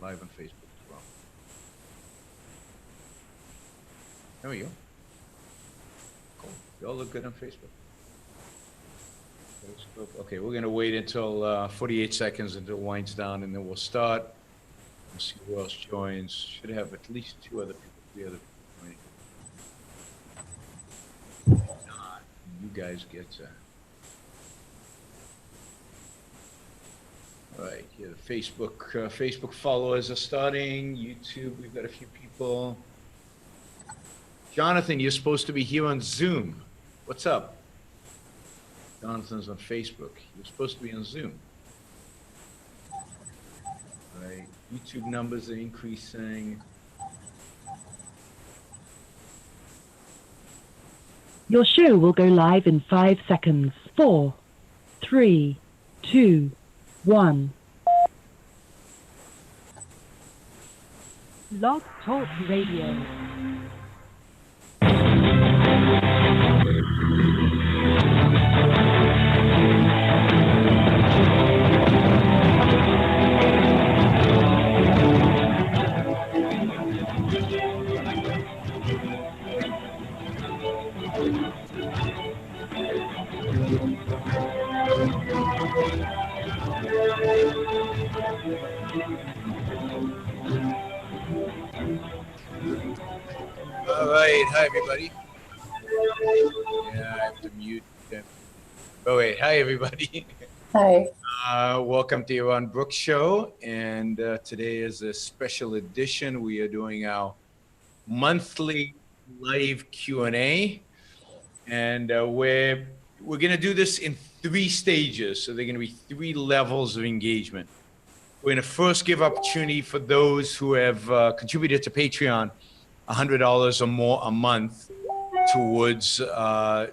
live on Facebook as well. There we go. Cool. You all look good on Facebook. Okay, we're going to wait until 48 seconds until it winds down, and then we'll start. We'll see who else joins. Should have at least 2 other people, 3 other people joining. You guys get all right, here the Facebook followers are starting. YouTube, we've got a few people. Jonathan, you're supposed to be here on Zoom. What's up? Jonathan's on Facebook. You're supposed to be on Zoom. All right, YouTube numbers are increasing. Your show will go live in 5 seconds. 4, 3, 2, 1. Blog Talk Radio. All right, hi everybody. Yeah, I have to mute them. Oh wait, hi everybody. Hi. Welcome to Yaron Brook show, and today is a special edition. We are doing our monthly live Q&A, and we're gonna do this in 3 stages. So they're gonna be 3 levels of engagement. We're gonna first give opportunity for those who have contributed to Patreon $100 or more a month towards the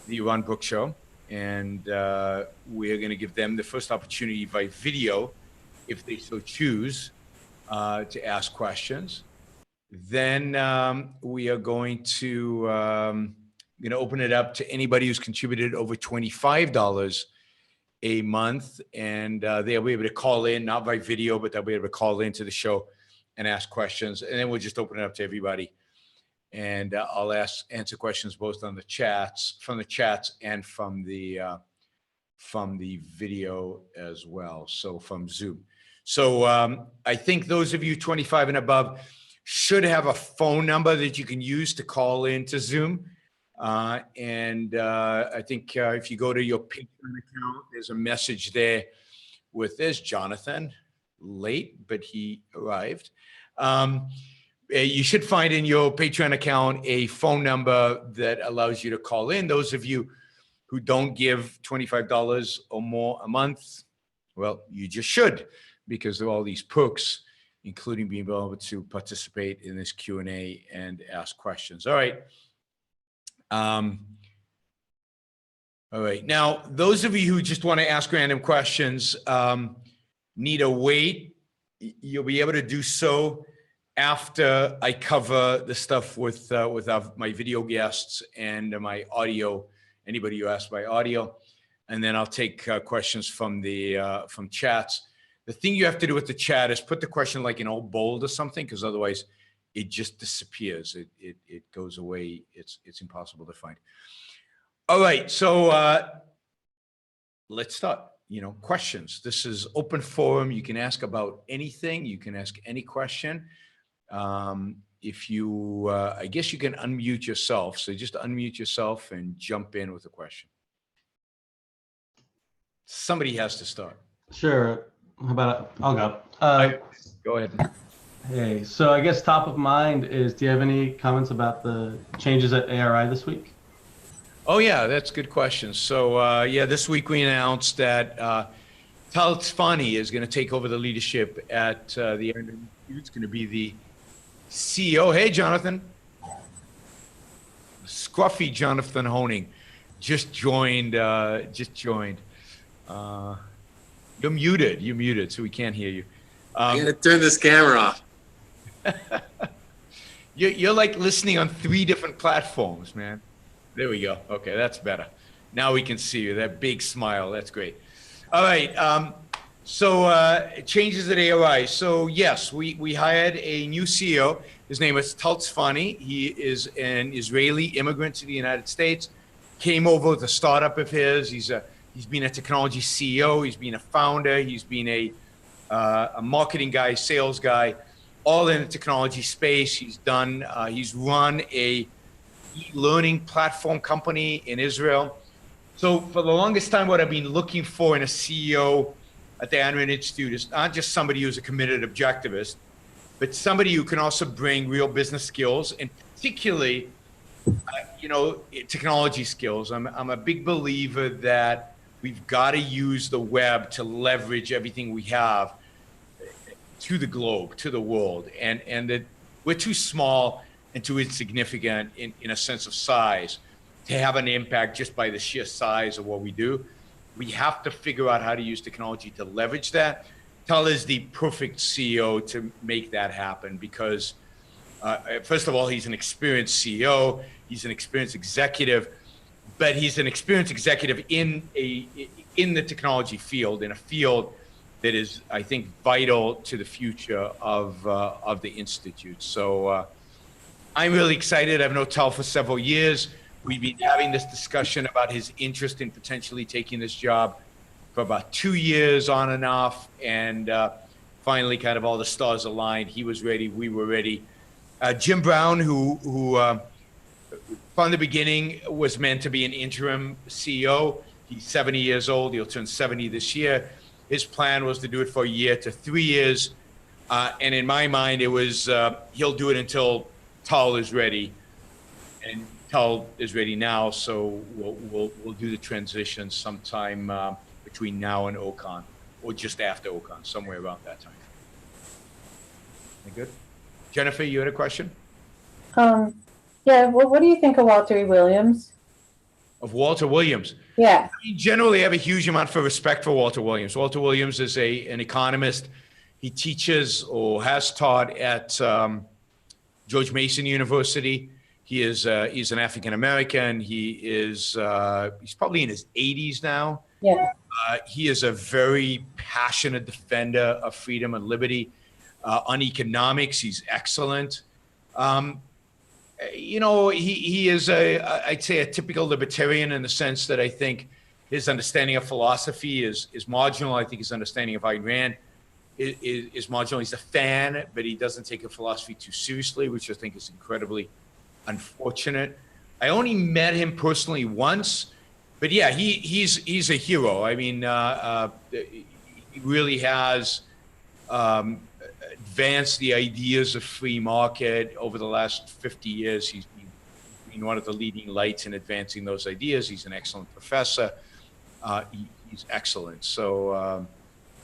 Yaron Brook show, and we're going to give them the first opportunity by video, if they so choose, to ask questions. Then we are going to open it up to anybody who's contributed over $25 a month, and they'll be able to call in, not by video, but they'll be able to call into the show and ask questions, and then we'll just open it up to everybody. And I'll answer questions both on the chats, from the chats, and from the video as well. So from Zoom. So I think those of you 25 and above should have a phone number that you can use to call into Zoom. And I think if you go to your Patreon account, there's a message there with this Jonathan. Late, but he arrived. You should find in your Patreon account a phone number that allows you to call in. Those of you who don't give $25 or more a month, well, you just should, because there are all these perks, including being able to participate in this Q&A and ask questions. All right. All right. Now, those of you who just want to ask random questions, need to wait. You'll be able to do so after I cover the stuff with my video guests and my audio, anybody who asks by audio, and then I'll take questions from from chats. The thing you have to do with the chat is put the question like in old bold or something, because otherwise it just disappears. It goes away. It's impossible to find. All right, so let's start. Questions. This is open forum. You can ask about anything. You can ask any question. If you, I guess you can unmute yourself. So just unmute yourself and jump in with a question. Somebody has to start. Sure. How about I'll go. Go ahead. Hey, so I guess top of mind is, do you have any comments about the changes at ARI this week? Oh yeah, that's a good question. So yeah, this week we announced that Tal Tzfani is going to take over the leadership at the Institute. It's going to be the CEO. Hey, Jonathan. Scruffy Jonathan Honing just joined. You're muted. You're muted, so we can't hear you. I'm going to turn this camera off. You're like listening on 3 different platforms, man. There we go. Okay, that's better. Now we can see you. That big smile. That's great. All right. Changes at ARI. So yes, we hired a new CEO. His name is Tal Tzfani. He is an Israeli immigrant to the United States. Came over with a startup of his. He's been a technology CEO. He's been a founder. He's been a marketing guy, sales guy, all in the technology space. He's run a learning platform company in Israel. So for the longest time, what I've been looking for in a CEO at the Aron Institute is not just somebody who's a committed objectivist, but somebody who can also bring real business skills, and particularly, technology skills. I'm a big believer that we've got to use the web to leverage everything we have to the globe, to the world, and that we're too small and too insignificant in a sense of size to have an impact just by the sheer size of what we do. We have to figure out how to use technology to leverage that. Tal is the perfect CEO to make that happen because, first of all, he's an experienced CEO, he's an experienced executive, but he's an experienced executive in the technology field, in a field that is, I think, vital to the future of the Institute. So I'm really excited. I've known Tal for several years. We've been having this discussion about his interest in potentially taking this job for about 2 years on and off. And finally, kind of all the stars aligned. He was ready. We were ready. Jim Brown, who from the beginning was meant to be an interim CEO. He's 70 years old. He'll turn 70 this year. His plan was to do it for a year to 3 years. And in my mind, it was he'll do it until Tal is ready. And Tal is ready now, so we'll do the transition sometime between now and Okan, or just after Okan, somewhere around that time. Okay, good. Jennifer, you had a question? Yeah. Well, what do you think of Walter E. Williams? Of Walter Williams? Yeah. I generally have a huge amount of respect for Walter Williams. Walter Williams is an economist. He teaches or has taught at George Mason University. He's an African American. He's probably in his 80s now. Yeah. He is a very passionate defender of freedom and liberty. On economics, he's excellent. He is I'd say a typical libertarian in the sense that I think his understanding of philosophy is marginal. I think his understanding of Ayn Rand is marginal. He's a fan, but he doesn't take a philosophy too seriously, which I think is incredibly unfortunate. I only met him personally once, but yeah, he's a hero. I mean, he really has advanced the ideas of free market over the last 50 years. He's been one of the leading lights in advancing those ideas. He's an excellent professor. He's excellent. So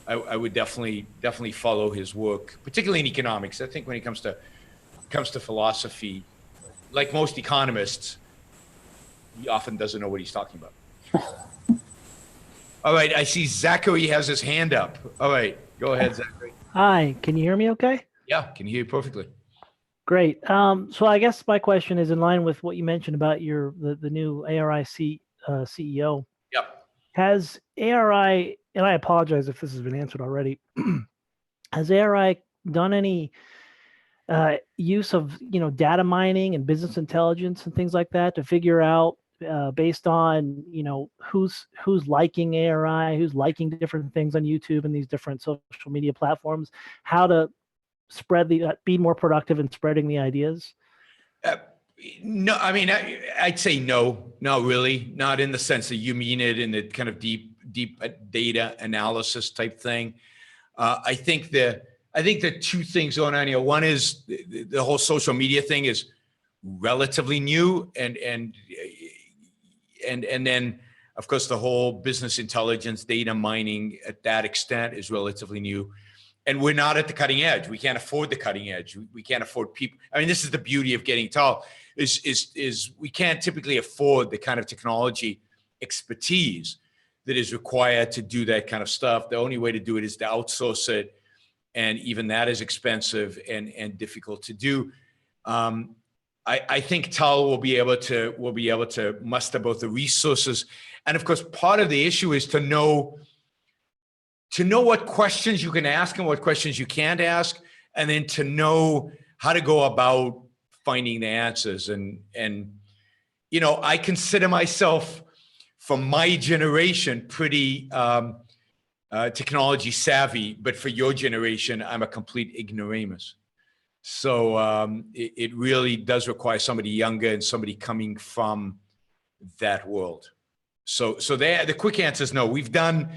I would definitely follow his work, particularly in economics. I think when it comes to philosophy, like most economists, he often doesn't know what he's talking about. All right, I see Zachary has his hand up. All right, go ahead, Zachary. Hi, can you hear me okay? Yeah, can hear you perfectly. Great. So I guess my question is in line with what you mentioned about the new ARI CEO. Yep. Has ARI, and I apologize if this has been answered already, has ARI done any use of data mining and business intelligence and things like that to figure out based on who's liking ARI, who's liking different things on YouTube and these different social media platforms, how to spread be more productive in spreading the ideas? No, I mean, I'd say no, really, not in the sense that you mean it in the kind of deep data analysis type thing. I think there are two things going on here. One is the whole social media thing is relatively new, and then of course the whole business intelligence data mining at that extent is relatively new. And we're not at the cutting edge. We can't afford the cutting edge. We can't afford people. I mean, this is the beauty of getting tall is we can't typically afford the kind of technology expertise that is required to do that kind of stuff. The only way to do it is to outsource it. And even that is expensive and difficult to do. I think Tal will be able to muster both the resources, and of course, part of the issue is to know to know what questions you can ask and what questions you can't ask, and then to know how to go about finding the answers. And I consider myself, from my generation, pretty technology savvy, but for your generation, I'm a complete ignoramus. So it really does require somebody younger and somebody coming from that world. So the quick answer is no. We've done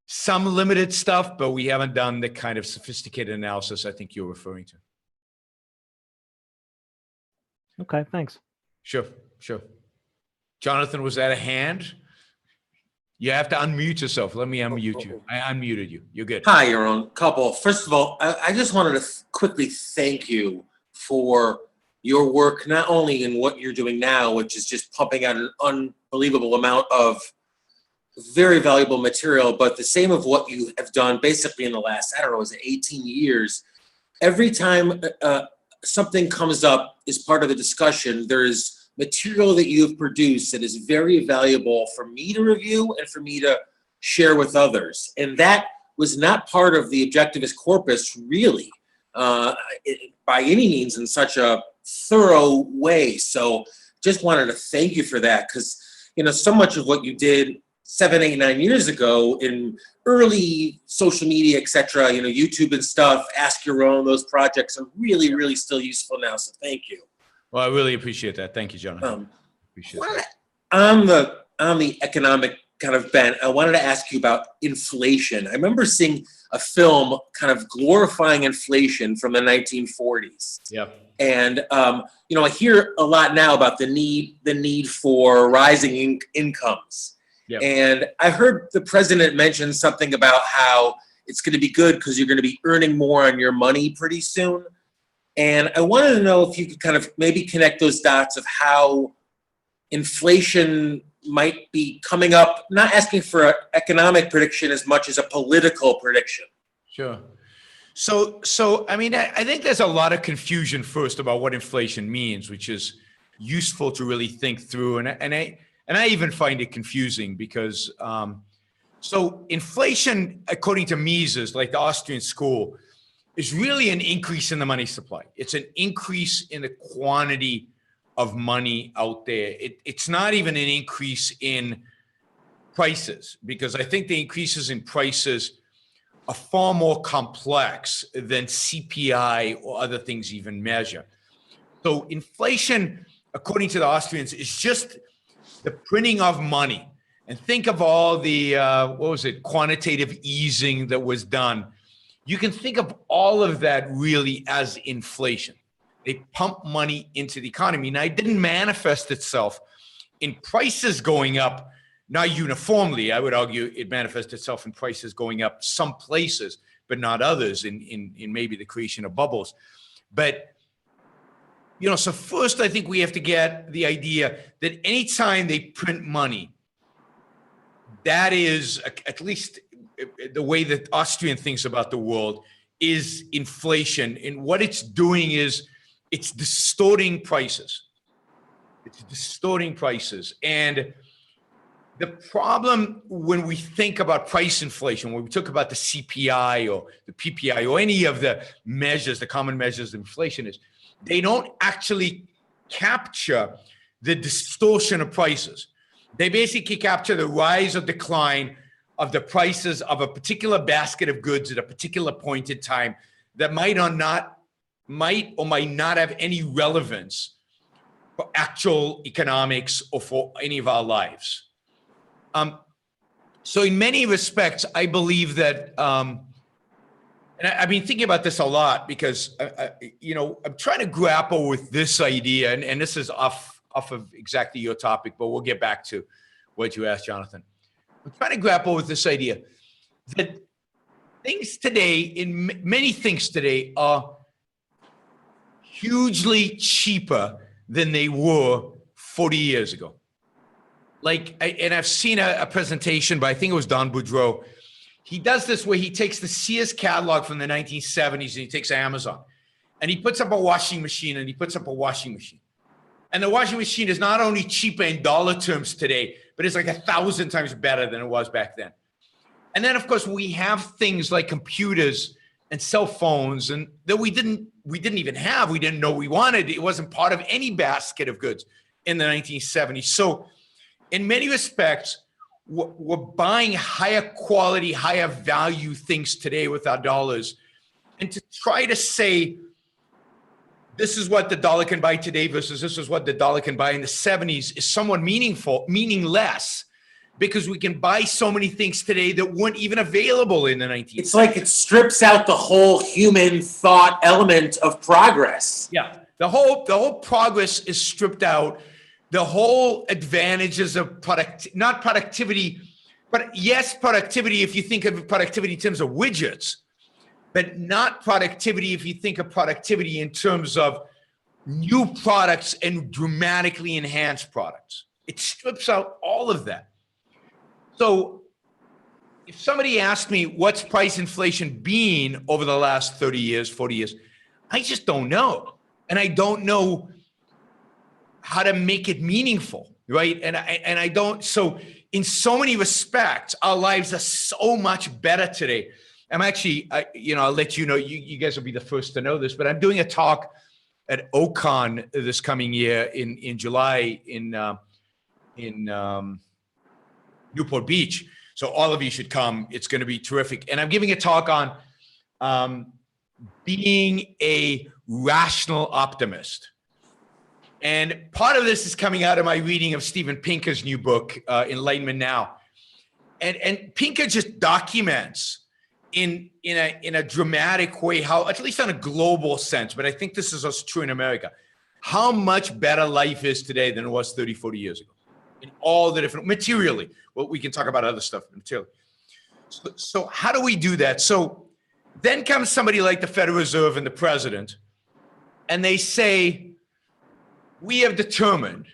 some limited stuff, but we haven't done the kind of sophisticated analysis I think you're referring to. Okay, thanks. Sure. Jonathan, was that a hand? You have to unmute yourself. Let me unmute you. I unmuted you. You're good. Hi, Yaron. Couple. First of all, I just wanted to quickly thank you for your work, not only in what you're doing now, which is just pumping out an unbelievable amount of very valuable material, but the same of what you have done basically in the last, I don't know, is it 18 years? Every time something comes up as part of the discussion, there's material that you have produced that is very valuable for me to review and for me to share with others. And that was not part of the Objectivist corpus, really, by any means, in such a thorough way. So just wanted to thank you for that, because so much of what you did 7, 8, 9 years ago in early social media, etc., YouTube and stuff, Ask Your Own, those projects are really, really still useful now. So thank you. Well, I really appreciate that. Thank you, Jonathan. Appreciate that. On the economic kind of bent, I wanted to ask you about inflation. I remember seeing a film kind of glorifying inflation from the 1940s. Yeah. And I hear a lot now about the need for rising incomes. Yep. And I heard the president mention something about how it's going to be good because you're going to be earning more on your money pretty soon. And I wanted to know if you could kind of maybe connect those dots of how inflation might be coming up, not asking for an economic prediction as much as a political prediction. Sure. So I mean, I think there's a lot of confusion first about what inflation means, which is useful to really think through. And I even find it confusing because so inflation, according to Mises, like the Austrian school, is really an increase in the money supply. It's an increase in the quantity of money out there. It's not even an increase in prices, because I think the increases in prices are far more complex than CPI or other things even measure. So inflation, according to the Austrians, is just the printing of money. And think of all the, quantitative easing that was done. You can think of all of that really as inflation. They pump money into the economy. Now, it didn't manifest itself in prices going up, not uniformly. I would argue it manifested itself in prices going up some places, but not others, in maybe the creation of bubbles. But, so first I think we have to get the idea that anytime they print money, that is, at least the way that Austrian thinks about the world, is inflation. And what it's doing is it's distorting prices. It's distorting prices. And the problem when we think about price inflation, when we talk about the CPI or the PPI or any of the measures, the common measures of inflation, is they don't actually capture the distortion of prices. They basically capture the rise or decline of the prices of a particular basket of goods at a particular point in time that might or might not have any relevance for actual economics or for any of our lives. So in many respects, I believe that, and I've been thinking about this a lot because, I'm trying to grapple with this idea, and this is off of exactly your topic, but we'll get back to what you asked, Jonathan. I'm trying to grapple with this idea that things today, many things today, are hugely cheaper than they were 40 years ago. And I've seen a presentation by, I think it was Don Boudreau. He does this where he takes the Sears catalog from the 1970s and he takes Amazon and he puts up a washing machine and he puts up a washing machine. And the washing machine is not only cheaper in dollar terms today, but it's like 1,000 times better than it was back then. And then of course we have things like computers and cell phones and that we didn't even have, we didn't know we wanted. It wasn't part of any basket of goods in the 1970s. So in many respects, we're buying higher quality, higher value things today with our dollars. And to try to say, this is what the dollar can buy today versus this is what the dollar can buy in the 70s is somewhat meaningless, because we can buy so many things today that weren't even available in the 1970s. It's like it strips out the whole human thought element of progress. Yeah, the whole progress is stripped out. The whole advantages of not productivity, but yes, productivity if you think of productivity in terms of widgets, but not productivity if you think of productivity in terms of new products and dramatically enhanced products. It strips out all of that. So if somebody asked me what's price inflation been over the last 30 years, 40 years, I just don't know. And I don't know how to make it meaningful, right? And I don't, so in so many respects, our lives are so much better today. I'm actually, I'll let you know, you guys will be the first to know this, but I'm doing a talk at Ocon this coming year in July in Newport Beach. So all of you should come. It's going to be terrific. And I'm giving a talk on being a rational optimist. And part of this is coming out of my reading of Steven Pinker's new book, Enlightenment Now. And Pinker just documents in a dramatic way how, at least on a global sense, but I think this is also true in America, how much better life is today than it was 30, 40 years ago. In all the different, materially. Well, we can talk about other stuff materially. So how do we do that? So then comes somebody like the Federal Reserve and the president, and they say, we have determined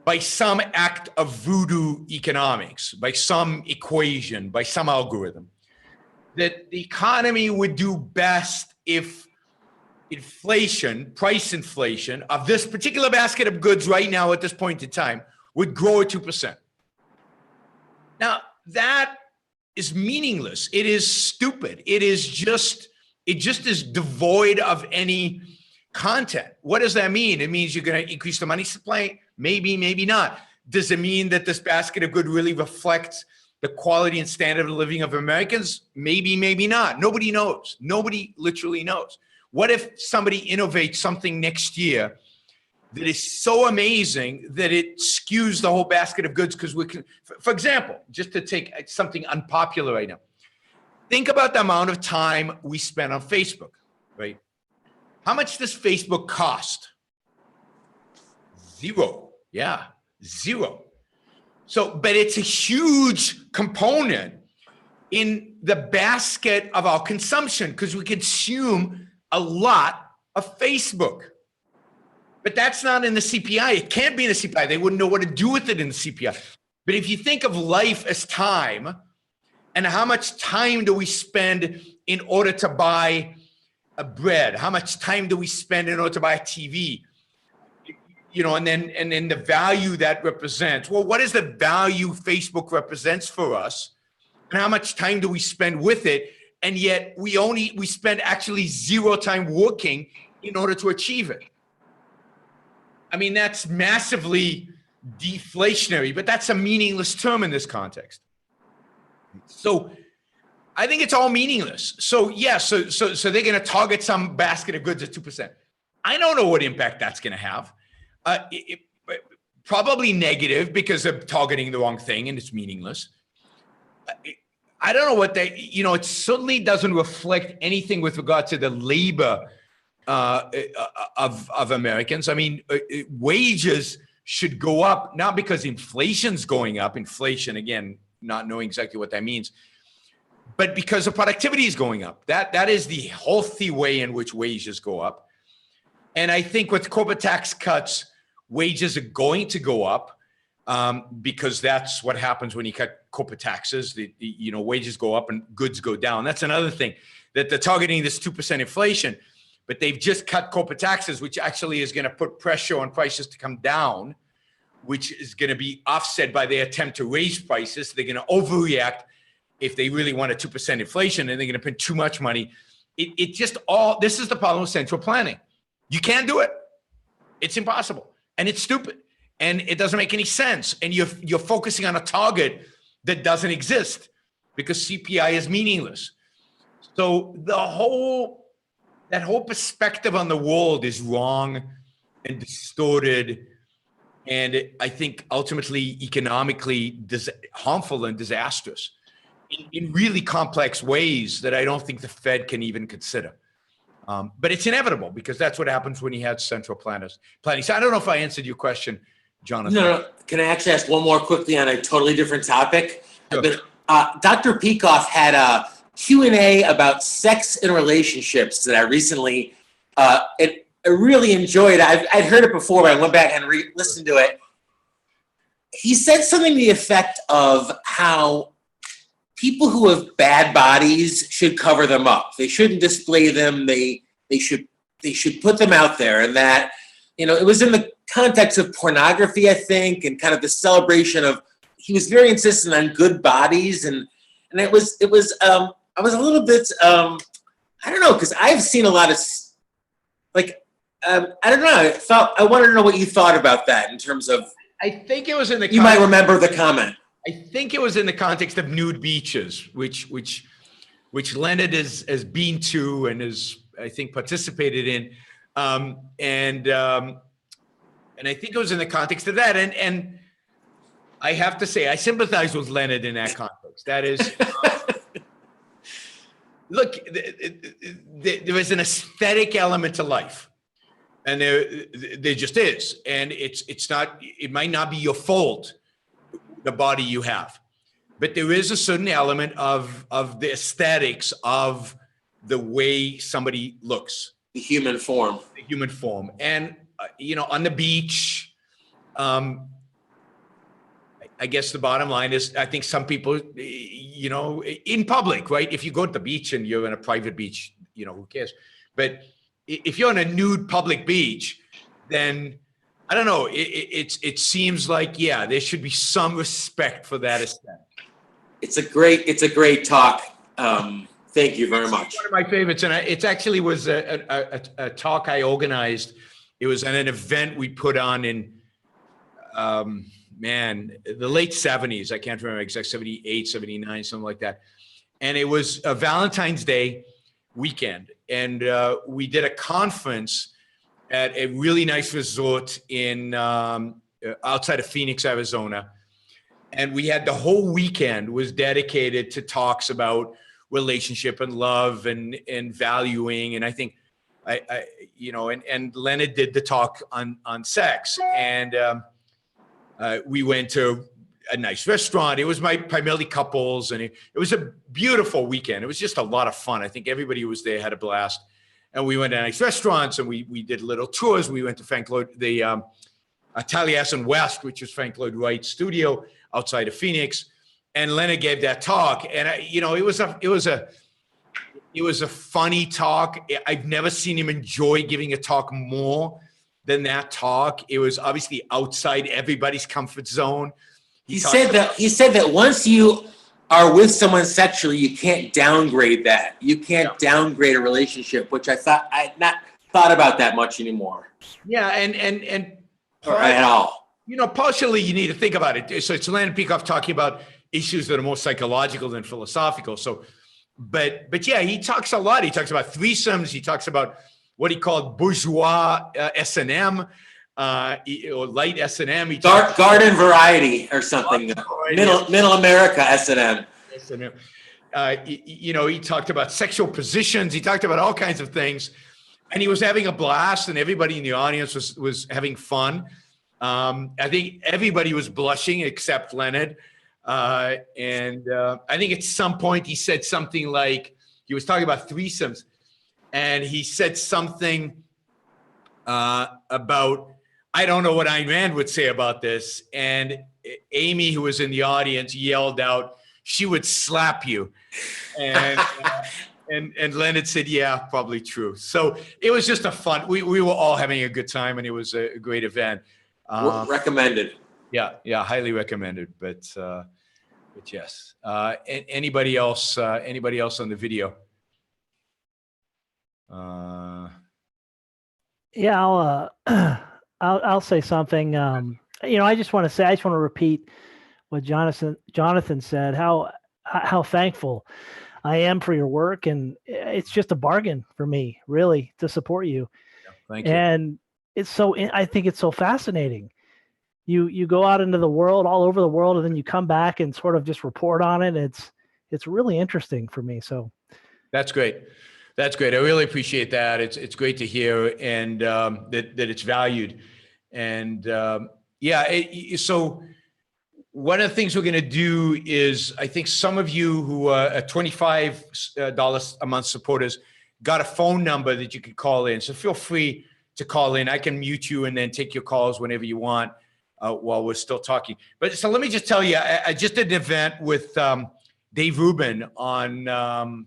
by some act of voodoo economics, by some equation, by some algorithm, that the economy would do best if inflation, price inflation of this particular basket of goods right now at this point in time would grow at 2%. Now, that is meaningless. It is stupid. It just is devoid of any content. What does that mean? It means you're going to increase the money supply? Maybe, maybe not. Does it mean that this basket of goods really reflects the quality and standard of living of Americans? Maybe, maybe not. Nobody knows. Nobody literally knows. What if somebody innovates something next year that is so amazing that it skews the whole basket of goods? Because we can, for example, just to take something unpopular right now, think about the amount of time we spend on Facebook, right? How much does Facebook cost? Zero. Yeah, zero. So, but it's a huge component in the basket of our consumption because we consume a lot of Facebook. But that's not in the CPI. It can't be in the CPI. They wouldn't know what to do with it in the CPI. But if you think of life as time, and how much time do we spend in order to buy a bread? How much time do we spend in order to buy a TV? And then the value that represents. Well, what is the value Facebook represents for us? And how much time do we spend with it? And yet we spend actually zero time working in order to achieve it. I mean, that's massively deflationary, but that's a meaningless term in this context. So I think it's all meaningless. So yeah, so they're going to target some basket of goods at 2%. I don't know what impact that's going to have. Probably negative because they're targeting the wrong thing and it's meaningless. I don't know what it certainly doesn't reflect anything with regard to the labor of Americans. I mean, wages should go up, not because inflation's going up, inflation, again, not knowing exactly what that means, but because the productivity is going up. That is the healthy way in which wages go up. And I think with corporate tax cuts, wages are going to go up because that's what happens when you cut corporate taxes. Wages go up and goods go down. That's another thing, that they're targeting this 2% inflation, but they've just cut corporate taxes, which actually is going to put pressure on prices to come down, which is going to be offset by their attempt to raise prices. They're going to overreact if they really want a 2% inflation and they're going to print too much money. It just this is the problem with central planning. You can't do it. It's impossible. And it's stupid. And it doesn't make any sense. And you're focusing on a target that doesn't exist because CPI is meaningless. So that whole perspective on the world is wrong and distorted. And I think ultimately economically harmful and disastrous in really complex ways that I don't think the Fed can even consider. But it's inevitable because that's what happens when you have central planning. So I don't know if I answered your question, Jonathan. No. Can I actually ask one more quickly on a totally different topic? Sure. Dr. Peikoff had a Q&A about sex and relationships that I recently I really enjoyed. I'd heard it before, but I went back and listened to it. He said something to the effect of how people who have bad bodies should cover them up. They shouldn't display them. They should put them out there, and that, it was in the context of pornography, I think, and kind of the celebration of. He was very insistent on good bodies, and it was. I was a little bit. I don't know, because I've seen a lot of I don't know. I wanted to know what you thought about that in terms of. I think it was in the. You might remember the comment. I think it was in the context of nude beaches, which Leonard has been to and has, I think, participated in, and I think it was in the context of that. And I have to say, I sympathize with Leonard in that context. That is, look, there is an aesthetic element to life. And there just is. And it's not, it might not be your fault, the body you have, but there is a certain element of the aesthetics of the way somebody looks. The human form. The human form. And, on the beach, I guess the bottom line is, I think some people, in public, right? If you go to the beach and you're in a private beach, who cares? But if you're on a nude public beach, then I don't know. It seems like, there should be some respect for that aesthetic. It's a great talk. Thank you very much. One of my favorites, and it actually was a talk I organized. It was at an event we put on in, the late 70s. I can't remember exactly, 78, 79, something like that. And it was a Valentine's Day weekend. And we did a conference at a really nice resort in outside of Phoenix, Arizona. And we had the whole weekend was dedicated to talks about relationship and love and valuing. And I think and Leonard did the talk on sex. And we went to a nice restaurant. It was primarily couples, and it was a beautiful weekend. It was just a lot of fun. I think everybody who was there had a blast. And we went to nice restaurants, and we did little tours. We went to Frank Lloyd, the Taliesin West, which is Frank Lloyd Wright's studio outside of Phoenix. And Leonard gave that talk, and it was a funny talk. I've never seen him enjoy giving a talk more than that talk. It was obviously outside everybody's comfort zone. He said that once you are with someone sexually, you can't downgrade that. You can't downgrade a relationship, which I not thought about that much anymore. Yeah, and or at all. Partially you need to think about it. So it's Leonard Peikoff talking about issues that are more psychological than philosophical. So, but yeah, he talks a lot. He talks about threesomes. He talks about what he called bourgeois S&M. Or light S&M. Garden variety or something. Middle America S&M. He talked about sexual positions. He talked about all kinds of things, and he was having a blast, and everybody in the audience was having fun. I think everybody was blushing except Leonard. And I think at some point he said something like, he was talking about threesomes, and he said something about, I don't know what Ayn Rand would say about this. And Amy, who was in the audience, yelled out, "She would slap you." And and Leonard said, "Yeah, probably true." So it was just a fun. We were all having a good time, and it was a great event. Recommended. Yeah, highly recommended. But But yes, anybody else on the video? Yeah, I'll say something. I just want to repeat what Jonathan said. How thankful I am for your work, and it's just a bargain for me, really, to support you. Thank you. And I think it's so fascinating. You go out into the world, all over the world, and then you come back and sort of just report on it. It's really interesting for me. So that's great. That's great. I really appreciate that. It's great to hear, and that it's valued. And so one of the things we're going to do is, I think some of you who are $25 a month supporters got a phone number that you could call in. So feel free to call in. I can mute you and then take your calls whenever you want while we're still talking. But so let me just tell you, I just did an event with Dave Rubin on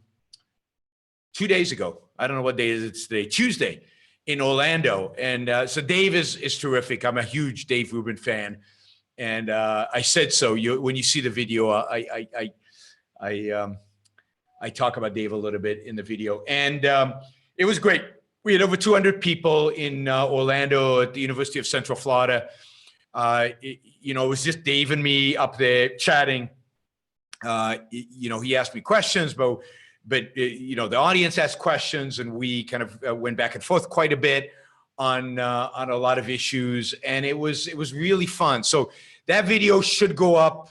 2 days ago. I don't know what day it's today, Tuesday, in Orlando. And so Dave is terrific. I'm a huge Dave Rubin fan. And I said so. When you see the video, I talk about Dave a little bit in the video. And it was great. We had over 200 people in Orlando at the University of Central Florida. It was just Dave and me up there chatting. He asked me questions, but the audience asked questions, and we kind of went back and forth quite a bit on a lot of issues, and it was really fun. So that video should go up,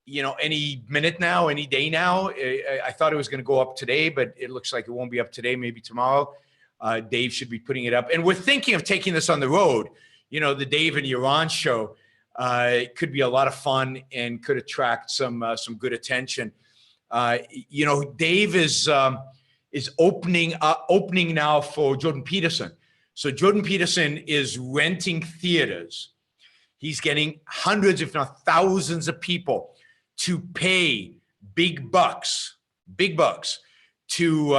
any minute now, any day now. I thought it was going to go up today, but it looks like it won't be up today, maybe tomorrow. Dave should be putting it up, and we're thinking of taking this on the road. The Dave and Yaron show could be a lot of fun and could attract some good attention. Dave is opening now for Jordan Peterson. So Jordan Peterson is renting theaters. He's getting hundreds, if not thousands, of people to pay big bucks to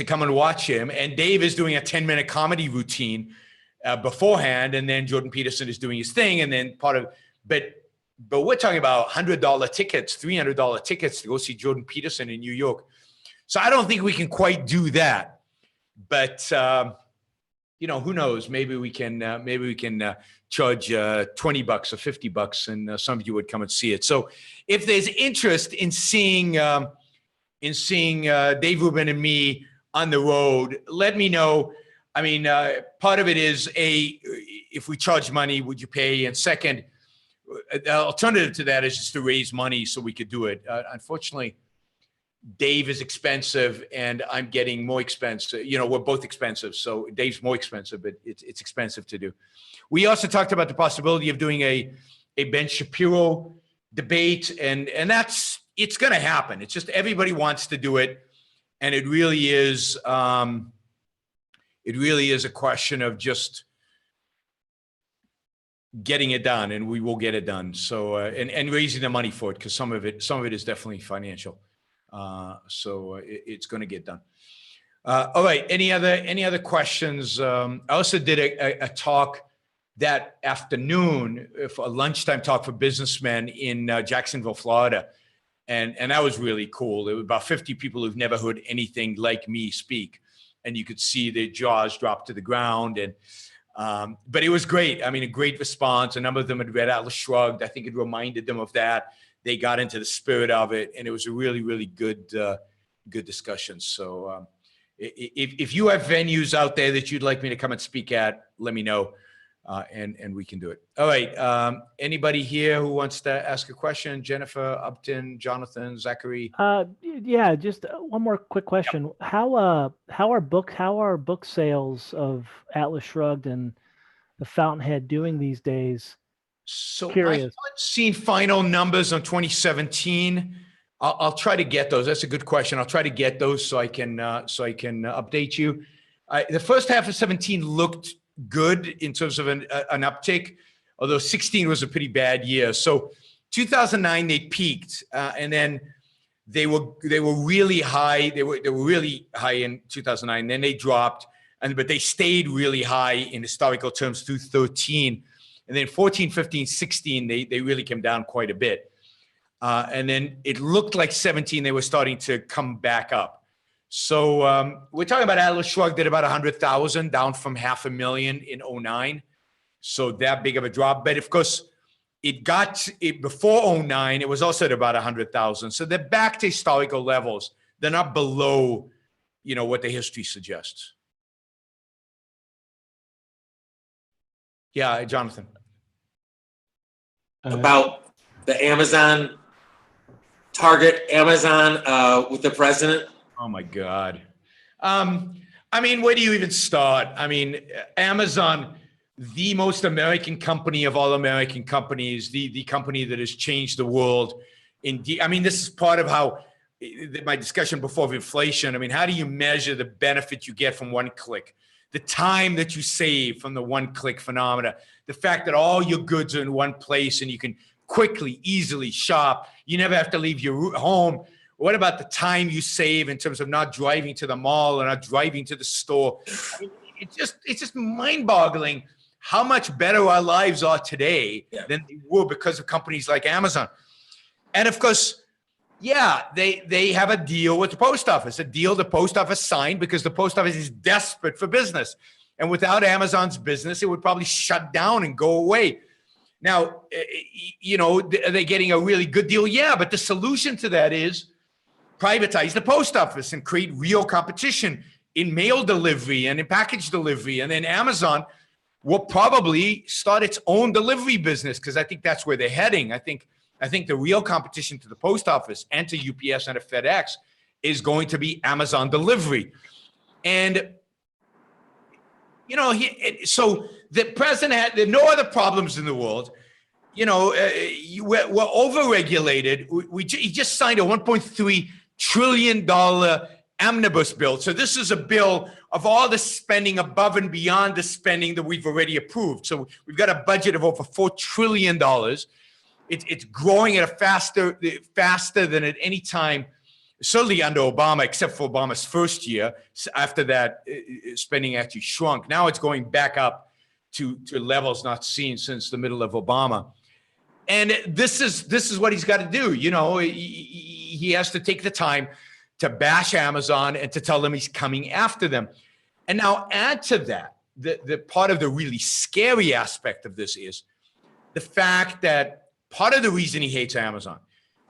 come and watch him. And Dave is doing a 10-minute comedy routine beforehand, and then Jordan Peterson is doing his thing, and then but we're talking about $100 tickets, $300 tickets to go see Jordan Peterson in New York. So I don't think we can quite do that, but who knows? Maybe we can charge $20 or $50, and some of you would come and see it. So if there's interest in seeing Dave Rubin and me on the road, let me know. I mean, part of it is if we charge money, would you pay? And second, the alternative to that is just to raise money so we could do it. Unfortunately, Dave is expensive and I'm getting more expensive. We're both expensive. So Dave's more expensive, but it's expensive to do. We also talked about the possibility of doing a Ben Shapiro debate, and it's going to happen. It's just everybody wants to do it. And it really is a question of just getting it done, and we will get it done. So and raising the money for it, because some of it is definitely financial. So it's going to get done. All right. Any other questions? I also did a talk that afternoon, a lunchtime talk for businessmen in Jacksonville, Florida, and that was really cool. There were about 50 people who've never heard anything like me speak, and you could see their jaws drop to the ground. And but it was great. I mean, a great response. A number of them had read Atlas Shrugged. I think it reminded them of that. They got into the spirit of it, and it was a really, really good discussion. So if you have venues out there that you'd like me to come and speak at, let me know, and we can do it. All right. Anybody here who wants to ask a question? Jennifer, Upton, Jonathan, Zachary? Yeah, just one more quick question. Yep. How are book sales of Atlas Shrugged and The Fountainhead doing these days? So Curious. I haven't seen final numbers on 2017. I'll try to get those. That's a good question. I'll try to get those so I can update you. The first half of 17 looked good in terms of an uptick, although 16 was a pretty bad year. So 2009 they peaked, and then they were really high. They were really high in 2009. Then they dropped, but they stayed really high in historical terms through 13. And then 14, 15, 16, they really came down quite a bit. And then it looked like 17, they were starting to come back up. So we're talking about Atlas Shrugged did about 100,000, down from 500,000 in 09. So that big of a drop. But of course, before 09, it was also at about 100,000. So they're back to historical levels. They're not below, what the history suggests. Yeah, Jonathan. About the Amazon, Target, Amazon with the president. Oh my God. Where do you even start? Amazon, the most American company of all American companies, the company that has changed the world. This is part of how my discussion before of inflation. How do you measure the benefit you get from one click? The time that you save from the one-click phenomena, the fact that all your goods are in one place and you can quickly, easily shop. You never have to leave your home. What about the time you save in terms of not driving to the mall or not driving to the store? It's just mind-boggling how much better our lives are today than they were because of companies like Amazon. And of course, they have a deal with the post office, a deal the post office signed because the post office is desperate for business. And without Amazon's business, it would probably shut down and go away. Now, are they getting a really good deal? Yeah, but the solution to that is privatize the post office and create real competition in mail delivery and in package delivery. And then Amazon will probably start its own delivery business because I think that's where they're heading. I think the real competition to the post office and to UPS and to FedEx is going to be Amazon delivery. And, so the president there are no other problems in the world. We're overregulated. He just signed a $1.3 trillion omnibus bill. So this is a bill of all the spending above and beyond the spending that we've already approved. So we've got a budget of over $4 trillion. It's growing at a faster than at any time, certainly under Obama, except for Obama's first year. After that, spending actually shrunk. Now it's going back up to levels not seen since the middle of Obama. And this is what he's got to do. He has to take the time to bash Amazon and to tell them he's coming after them. And now add to that, the part of the really scary aspect of this is the fact that part of the reason he hates Amazon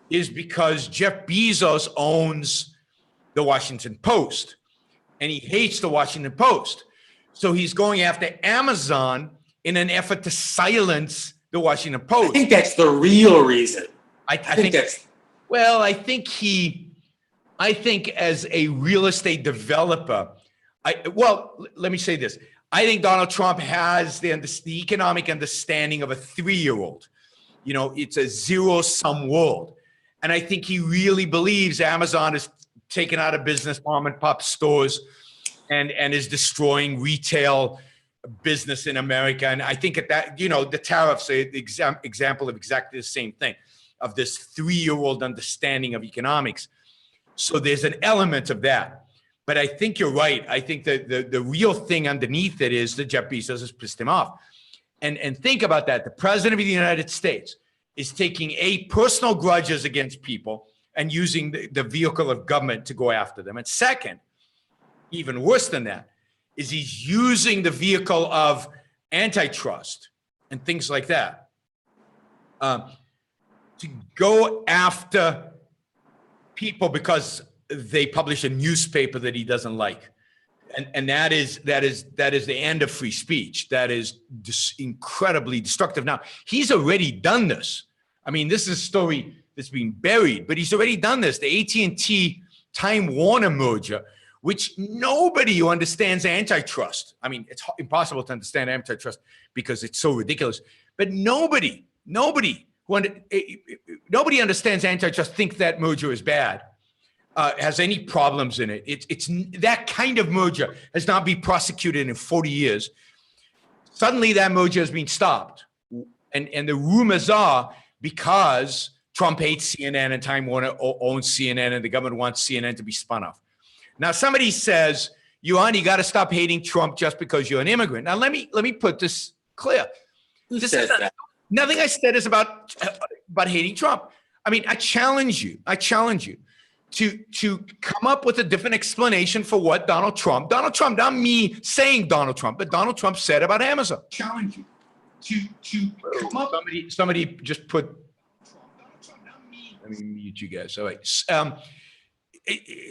is because Jeff Bezos owns the Washington Post, and he hates the Washington Post. So he's going after Amazon in an effort to silence the Washington Post. I think that's the real reason. I think as a real estate developer, let me say this. I think Donald Trump has the economic understanding of a 3-year-old. It's a zero-sum world. And I think he really believes Amazon is taking out of business mom and pop stores and is destroying retail business in America. And I think at that, the tariffs are the example of exactly the same thing, of this 3-year-old understanding of economics. So there's an element of that. But I think you're right. I think that the real thing underneath it is that Jeff Bezos has pissed him off. And think about that. The president of the United States is taking personal grudges against people and using the vehicle of government to go after them. And second, even worse than that, is he's using the vehicle of antitrust and things like that to go after people because they publish a newspaper that he doesn't like. And that is the end of free speech. That is incredibly destructive. Now, he's already done this. This is a story that's been buried, but he's already done this. The AT&T Time Warner merger, which nobody who understands antitrust, it's impossible to understand antitrust because it's so ridiculous, but nobody understands antitrust thinks that merger is bad. Has any problems in it. It's that kind of merger has not been prosecuted in 40 years. Suddenly that merger has been stopped. And the rumors are because Trump hates CNN and Time Warner owns CNN and the government wants CNN to be spun off. Now somebody says, you got to stop hating Trump just because you're an immigrant. Now let me put this clear. Who This says is not- that? Nothing I said is about hating Trump. I mean, I challenge you to come up with a different explanation for what Donald Trump, not me saying Donald Trump, but Donald Trump said about Amazon. Challenge you to come up. Somebody just put. Let me mute you guys. All right.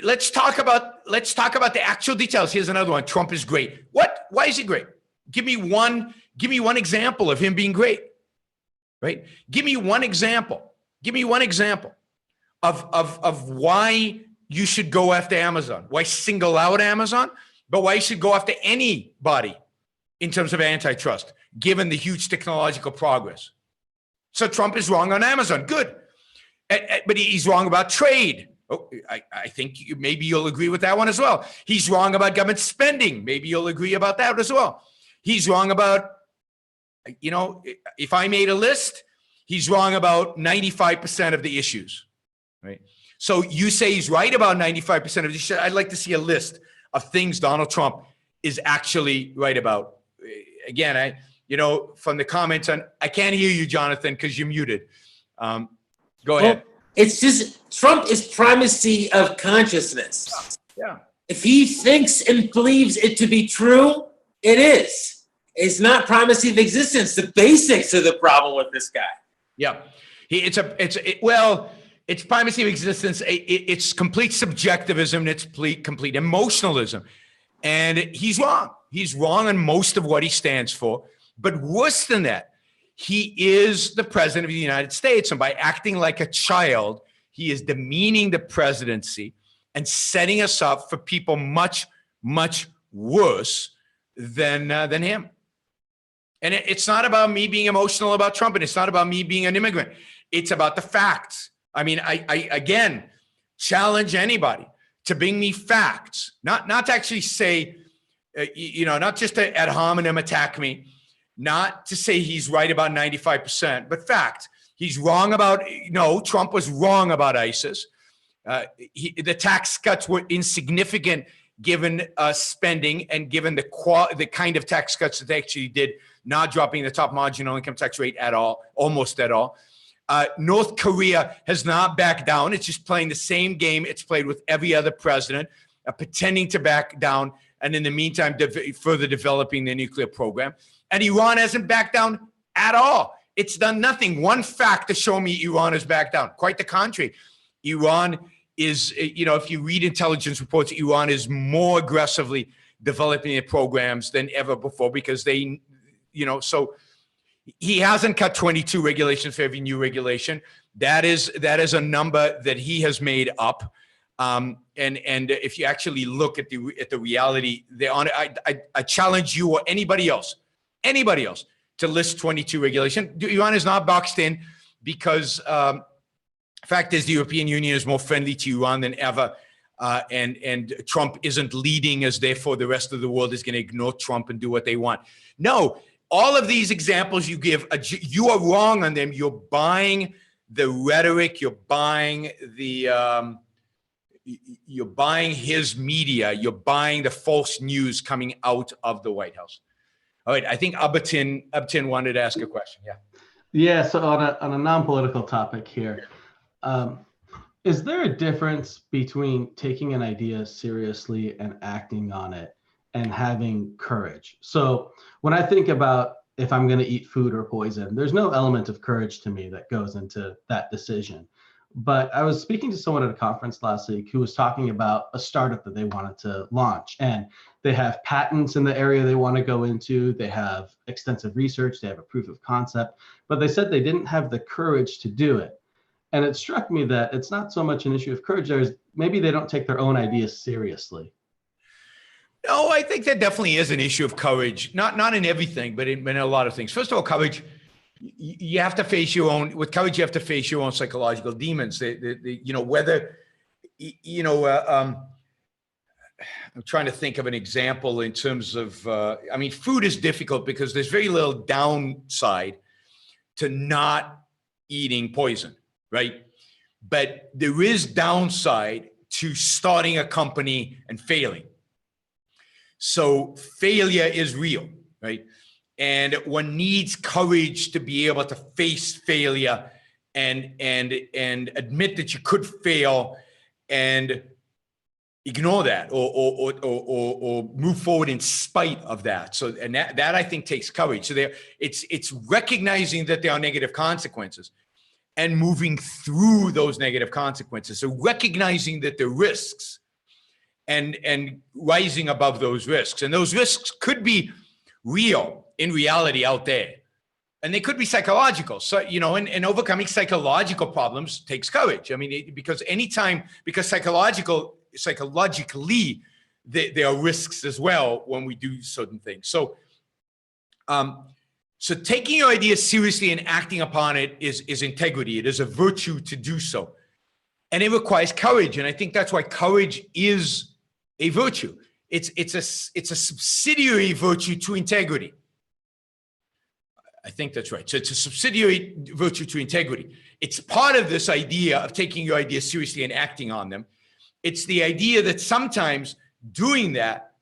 Let's talk about the actual details. Here's another one. Trump is great. What? Why is he great? Give me one example of him being great. Right? Give me one example. Give me one example of why you should go after Amazon. Why single out Amazon, but why you should go after anybody in terms of antitrust, given the huge technological progress. So Trump is wrong on Amazon. Good. But he's wrong about trade. Oh, I think maybe you'll agree with that one as well. He's wrong about government spending. Maybe you'll agree about that as well. He's wrong about, if I made a list, he's wrong about 95% of the issues, right? So you say he's right about 95% of the issues. I'd like to see a list of things Donald Trump is actually right about. Again, from the comments on, I can't hear you, Jonathan, because you're muted. Go ahead. It's just Trump is primacy of consciousness. Yeah. If he thinks and believes it to be true, it is. It's not primacy of existence. The basics are the problem with this guy. Yeah. It's primacy of existence. It's complete subjectivism. It's complete emotionalism. And he's wrong. He's wrong on most of what he stands for. But worse than that, he is the president of the United States. And by acting like a child, he is demeaning the presidency and setting us up for people much, much worse than him. And it's not about me being emotional about Trump, and it's not about me being an immigrant. It's about the facts. I mean, I again challenge anybody to bring me facts, not to actually say, not just to ad hominem attack me, not to say he's right about 95%, but fact. He's wrong about, Trump was wrong about ISIS. The tax cuts were insignificant given spending and given the kind of tax cuts that they actually did, not dropping the top marginal income tax rate at all, almost at all. North Korea has not backed down. It's just playing the same game it's played with every other president, pretending to back down, and in the meantime, further developing their nuclear program. And Iran hasn't backed down at all. It's done nothing. One fact to show me Iran has backed down. Quite the contrary. Iran is, if you read intelligence reports, Iran is more aggressively developing their programs than ever before because they, so he hasn't cut 22 regulations for every new regulation. That is a number that he has made up. And if you actually look at the reality, I challenge you or anybody else to list 22 regulation. Iran is not boxed in because fact is the European Union is more friendly to Iran than ever. And Trump isn't leading as therefore the rest of the world is going to ignore Trump and do what they want. No, all of these examples you give, you are wrong on them. You're buying the rhetoric. You're buying you're buying his media. You're buying the false news coming out of the White House. All right, I think Abtin wanted to ask a question. Yeah. Yeah. So on a non-political topic here, is there a difference between taking an idea seriously and acting on it and having courage? So when I think about if I'm going to eat food or poison, there's no element of courage to me that goes into that decision. But I was speaking to someone at a conference last week who was talking about a startup that they wanted to launch, and they have patents in the area they want to go into. They have extensive research. They have a proof of concept, but they said they didn't have the courage to do it. And it struck me that it's not so much an issue of courage. Maybe they don't take their own ideas seriously. No, I think that definitely is an issue of courage. Not in everything, but in a lot of things. First of all, courage. You have to face your own. With courage, you have to face your own psychological demons. Whether, I'm trying to think of an example in terms of. Food is difficult because there's very little downside to not eating poison, right? But there is downside to starting a company and failing. So failure is real, right? and one needs courage to be able to face failure and admit that you could fail and ignore that or move forward in spite of that. So, and that I think takes courage. So it's recognizing that there are negative consequences and moving through those negative consequences. So recognizing that there are risks and rising above those risks. And those risks could be real in reality out there. And they could be psychological. So, you know, and overcoming psychological problems takes courage. I mean, because psychologically, there are risks as well when we do certain things. So, so taking your ideas seriously and acting upon it is integrity. It is a virtue to do so. And it requires courage. And I think that's why courage is a virtue. It's a subsidiary virtue to integrity. I think that's right. So it's a subsidiary virtue to integrity. It's part of this idea of taking your ideas seriously and acting on them. It's the idea that sometimes doing that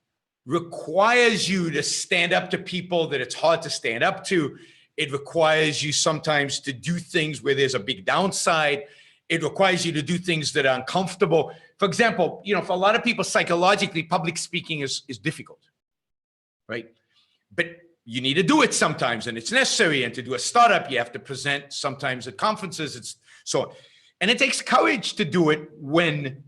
requires you to stand up to people that it's hard to stand up to. It requires you sometimes to do things where there's a big downside. It requires you to do things that are uncomfortable. For example, you know, for a lot of people, psychologically, public speaking is difficult, right? But you need to do it sometimes, and it's necessary. And to do a startup, you have to present sometimes at conferences. It's so, and it takes courage to do it when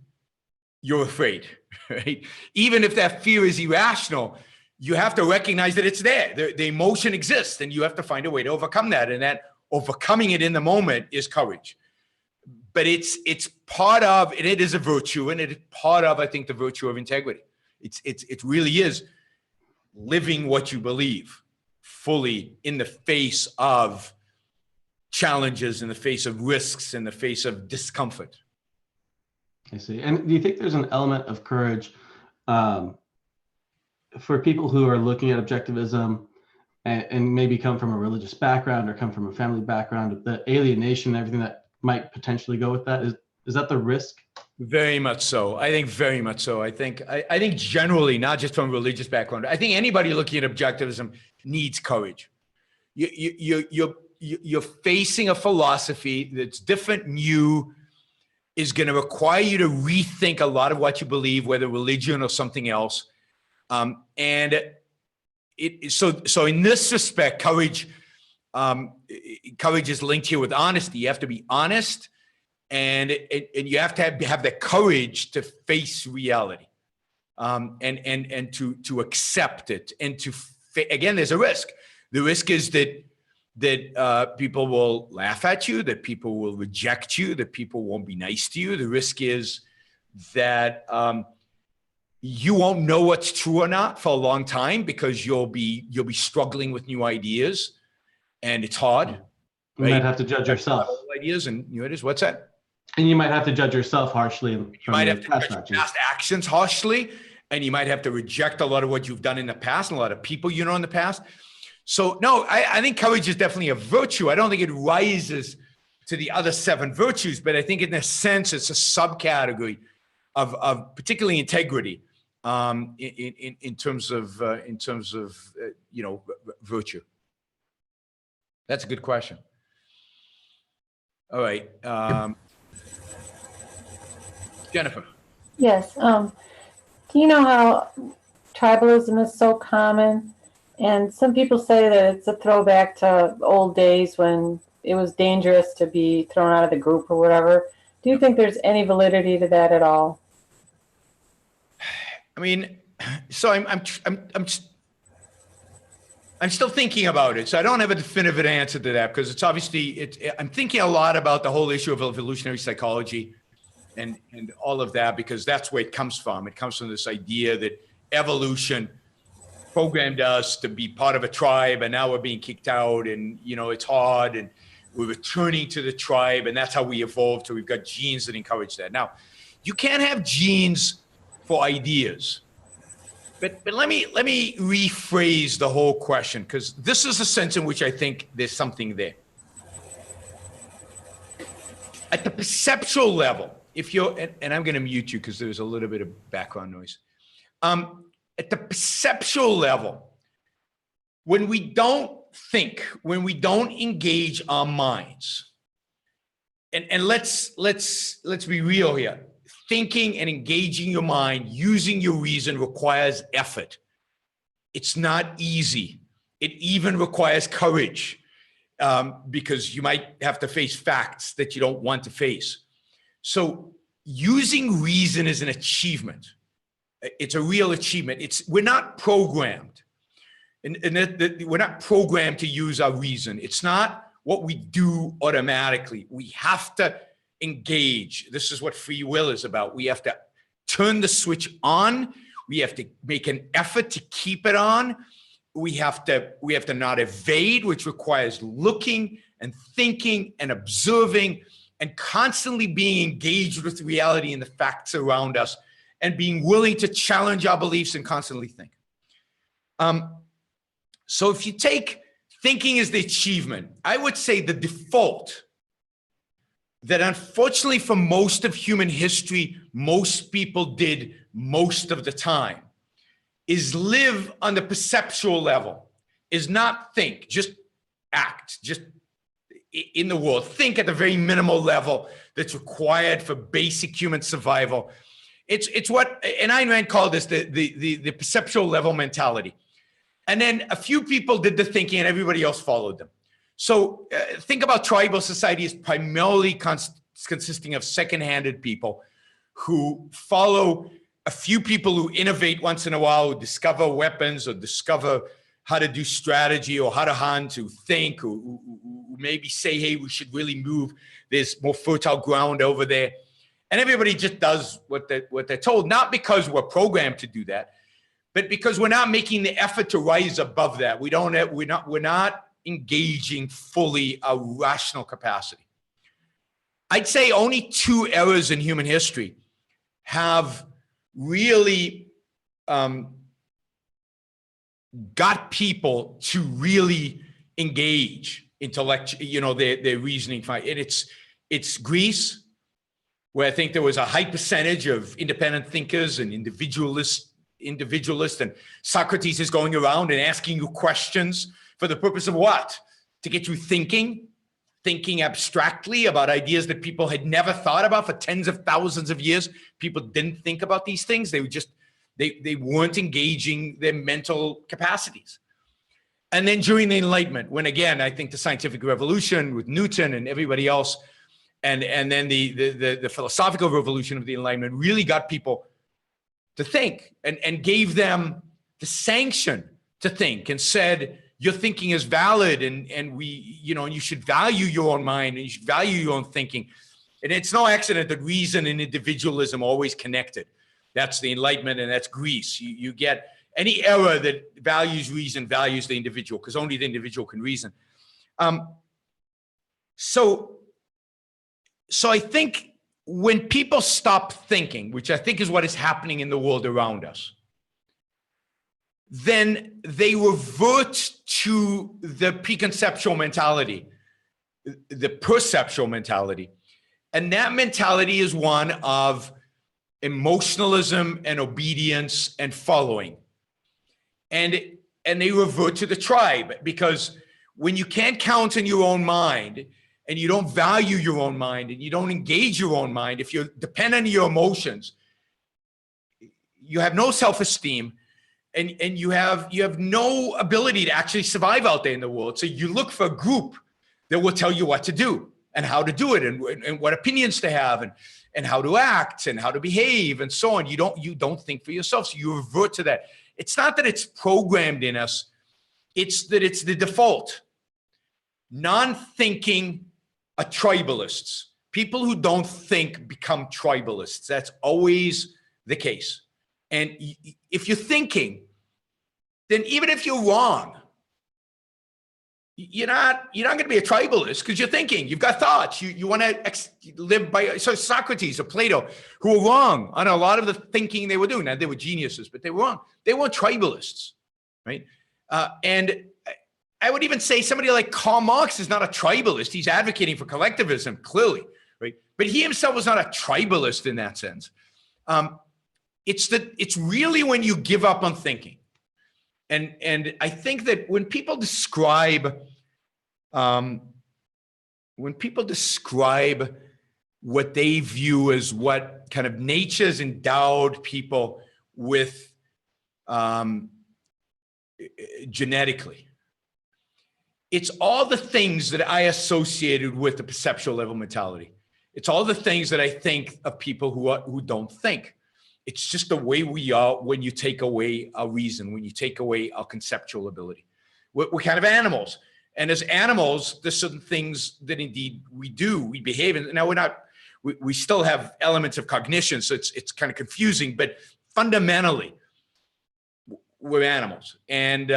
you're afraid, right? Even if that fear is irrational, you have to recognize that it's there. The emotion exists, and you have to find a way to overcome that. And that overcoming it in the moment is courage. But it's part of, and it is a virtue, and it is part of, I think, the virtue of integrity. It really is living what you believe fully in the face of challenges, in the face of risks, in the face of discomfort. I see. And do you think there's an element of courage for people who are looking at objectivism and maybe come from a religious background or come from a family background, the alienation and everything that might potentially go with that? Is that the risk? Very much so. I think very much so. I think generally, not just from a religious background, I think anybody looking at objectivism needs courage. You're facing a philosophy that's different, new, is going to require you to rethink a lot of what you believe, whether religion or something else. So in this respect, courage is linked here with honesty. You have to be honest, and you have to have the courage to face reality, and to accept it, and again, there's a risk. The risk is that people will laugh at you, that people will reject you, that people won't be nice to you. The risk is that you won't know what's true or not for a long time because you'll be struggling with new ideas, and it's hard. You right? might have to judge yourself. Ideas and new ideas. What's that? And you might have to judge yourself harshly. You might have to judge your past actions harshly, and you might have to reject a lot of what you've done in the past and a lot of people you know in the past. So no, I think courage is definitely a virtue. I don't think it rises to the other 7 virtues, but I think in a sense it's a subcategory of particularly integrity in terms of virtue. That's a good question. All right, Jennifer. Yes. Do you know how tribalism is so common? And some people say that it's a throwback to old days when it was dangerous to be thrown out of the group or whatever. Do you think there's any validity to that at all? I mean, so I'm still thinking about it. So I don't have a definitive answer to that because it's obviously I'm thinking a lot about the whole issue of evolutionary psychology and all of that, because that's where it comes from. It comes from this idea that evolution programmed us to be part of a tribe, and now we're being kicked out, and it's hard, and we're returning to the tribe, and that's how we evolved. So we've got genes that encourage that. Now, you can't have genes for ideas, but let me rephrase the whole question, because this is a sense in which I think there's something there. At the perceptual level, if you're, and I'm going to mute you because there's a little bit of background noise. At the perceptual level, when we don't think, when we don't engage our minds, and let's be real here. Thinking and engaging your mind, using your reason requires effort. It's not easy. It even requires courage, because you might have to face facts that you don't want to face. So using reason is an achievement. It's a real achievement. We're not programmed. We're not programmed to use our reason. It's not what we do automatically. We have to engage. This is what free will is about. We have to turn the switch on. We have to make an effort to keep it on. We have to not evade, which requires looking and thinking and observing and constantly being engaged with reality and the facts around us and being willing to challenge our beliefs and constantly think. So if you take thinking as the achievement, I would say the default that unfortunately for most of human history, most people did most of the time is live on the perceptual level, is not think, just act, just in the world. Think at the very minimal level that's required for basic human survival. It's what, and Ayn Rand called this the perceptual level mentality. And then a few people did the thinking and everybody else followed them. So think about tribal society as primarily consisting of second-handed people who follow a few people who innovate once in a while, who discover weapons or discover how to do strategy or how to hunt, who think, who maybe say, hey, we should really move. There's more fertile ground over there. And everybody just does what they're told, not because we're programmed to do that, but because we're not making the effort to rise above that. We're not engaging fully a rational capacity. I'd say only 2 eras in human history have really got people to really engage intellectually, their reasoning. And it's Greece, where I think there was a high percentage of independent thinkers and individualists, and Socrates is going around and asking you questions for the purpose of what? To get you thinking abstractly about ideas that people had never thought about for tens of thousands of years. People didn't think about these things. They were just, they weren't engaging their mental capacities. And then during the Enlightenment, when again, I think the scientific revolution with Newton and everybody else, and then the philosophical revolution of the Enlightenment really got people to think and gave them the sanction to think and said, your thinking is valid, and you should value your own mind and you should value your own thinking. And it's no accident that reason and individualism are always connected. That's the Enlightenment and that's Greece. You get any era that values reason, values the individual, because only the individual can reason. So I think when people stop thinking, which I think is what is happening in the world around us, then they revert to the preconceptual mentality, the perceptual mentality. And that mentality is one of emotionalism and obedience and following. And they revert to the tribe, because when you can't count in your own mind and you don't value your own mind and you don't engage your own mind, if you're dependent on your emotions, you have no self-esteem, and you have no ability to actually survive out there in the world. So you look for a group that will tell you what to do and how to do it, and what opinions to have, and how to act and how to behave and so on. You don't think for yourself, so you revert to that. It's not that it's programmed in us, it's that it's the default. Non-thinking are tribalists. People who don't think become tribalists. That's always the case. And if you're thinking, then even if you're wrong, you're not going to be a tribalist, because you're thinking. You've got thoughts. You want to live by. So Socrates or Plato, who were wrong on a lot of the thinking they were doing. Now, they were geniuses, but they were wrong. They weren't tribalists, right? And I would even say somebody like Karl Marx is not a tribalist. He's advocating for collectivism, clearly, right? But he himself was not a tribalist in that sense. It's really when you give up on thinking, And I think that when people describe what they view as what kind of nature's endowed people with genetically, it's all the things that I associated with the perceptual level mentality. It's all the things that I think of people who don't think. It's just the way we are when you take away our reason, when you take away our conceptual ability. We're kind of animals. And as animals, there's certain things that indeed we do, we behave. And now we still have elements of cognition, so it's kind of confusing, but fundamentally, we're animals. And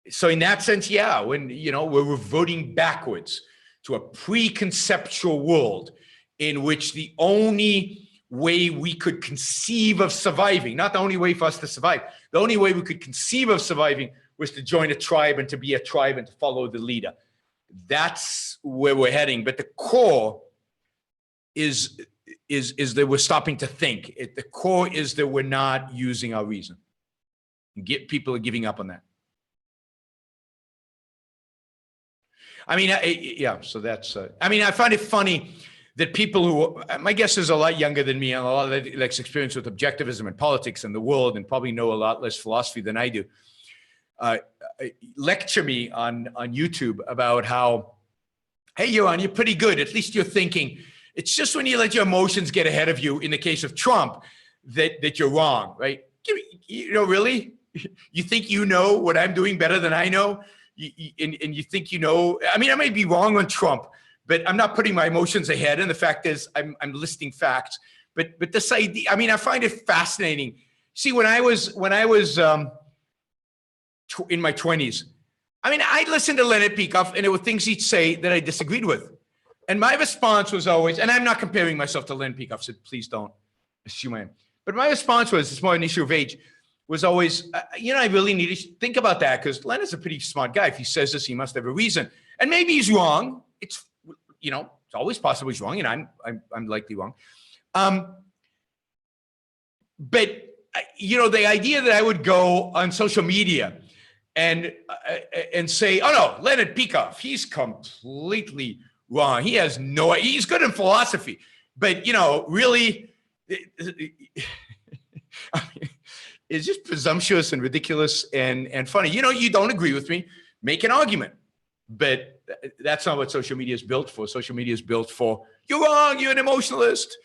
so in that sense, yeah, when, we're reverting backwards to a preconceptual world in which the only way we could conceive of surviving, not the only way for us to survive, the only way we could conceive of surviving was to join a tribe and to be a tribe and to follow the leader. That's where we're heading. But the core is that we're stopping to think. The core is that we're not using our reason. People are giving up on that. I mean, yeah, so that's, I find it funny that people who, my guess is a lot younger than me and a lot of less experience with objectivism and politics and the world and probably know a lot less philosophy than I do, lecture me on YouTube about how, hey, Yaron, you're pretty good. At least you're thinking. It's just when you let your emotions get ahead of you, in the case of Trump, that you're wrong, right? Really? You think you know what I'm doing better than I know? And you think I might be wrong on Trump, but I'm not putting my emotions ahead. And the fact is, I'm listing facts. But this idea, I find it fascinating. See, when I was in my 20s, I listened to Leonard Peikoff, and there were things he'd say that I disagreed with. And my response was always, and I'm not comparing myself to Leonard Peikoff, so please don't assume I am. But my response was, it's more an issue of age, was always, I really need to think about that, because Leonard's a pretty smart guy. If he says this, he must have a reason. And maybe he's wrong. It's, it's always possible he's wrong, and I'm likely wrong. But, the idea that I would go on social media and say, oh no, Leonard Peikoff, he's completely wrong. He has he's good in philosophy, but really, it's just presumptuous and ridiculous and funny. You don't agree with me, make an argument, but that's not what social media is built for. Social media is built for, you're wrong, you're an emotionalist.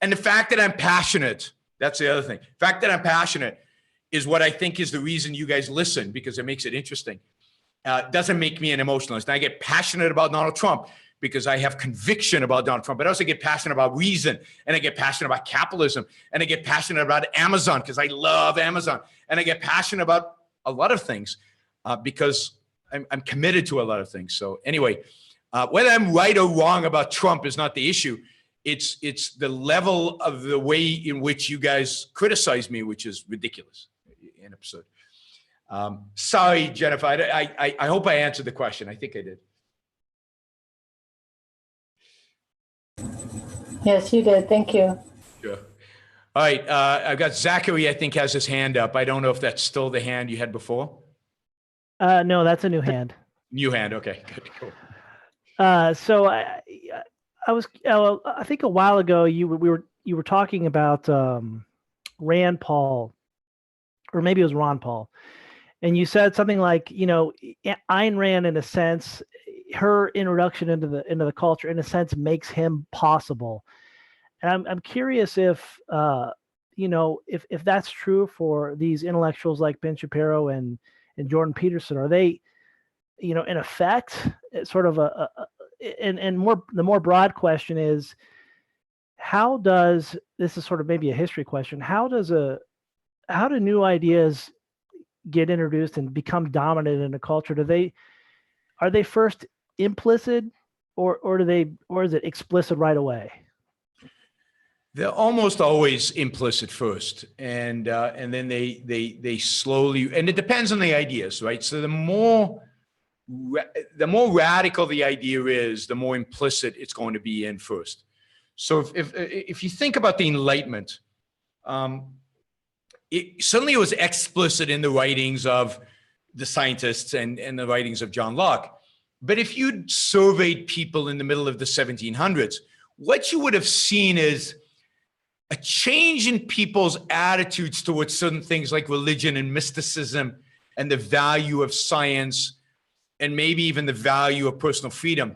And the fact that I'm passionate, that's the other thing. The fact that I'm passionate is what I think is the reason you guys listen, because it makes it interesting. Doesn't make me an emotionalist. I get passionate about Donald Trump because I have conviction about Donald Trump, but I also get passionate about reason, and I get passionate about capitalism, and I get passionate about Amazon because I love Amazon, and I get passionate about a lot of things because I'm committed to a lot of things. So anyway, whether I'm right or wrong about Trump is not the issue. It's the level of the way in which you guys criticize me, which is ridiculous and absurd. Sorry, Jennifer. I hope I answered the question. I think I did. Yes, you did. Thank you. Sure. All right. I've got Zachary, I think, has his hand up. I don't know if that's still the hand you had before. No, that's a new hand. New hand. Okay. Good. Cool. So I was, I think a while ago you were talking about Rand Paul, or maybe it was Ron Paul, and you said something like, Ayn Rand, in a sense, her introduction into the culture, in a sense, makes him possible. And I'm curious if if that's true for these intellectuals like Ben Shapiro and Jordan Peterson. Are they, in effect, sort of and the more broad question is, how does, this is sort of maybe a history question, how do new ideas get introduced and become dominant in a culture? Are they first implicit or is it explicit right away? They're almost always implicit first, and then they slowly, and it depends on the ideas, right? So the more radical the idea is, the more implicit it's going to be in first. So if you think about the Enlightenment, certainly it was explicit in the writings of the scientists and the writings of John Locke. But if you'd surveyed people in the middle of the 1700s, what you would have seen is a change in people's attitudes towards certain things like religion and mysticism and the value of science and maybe even the value of personal freedom.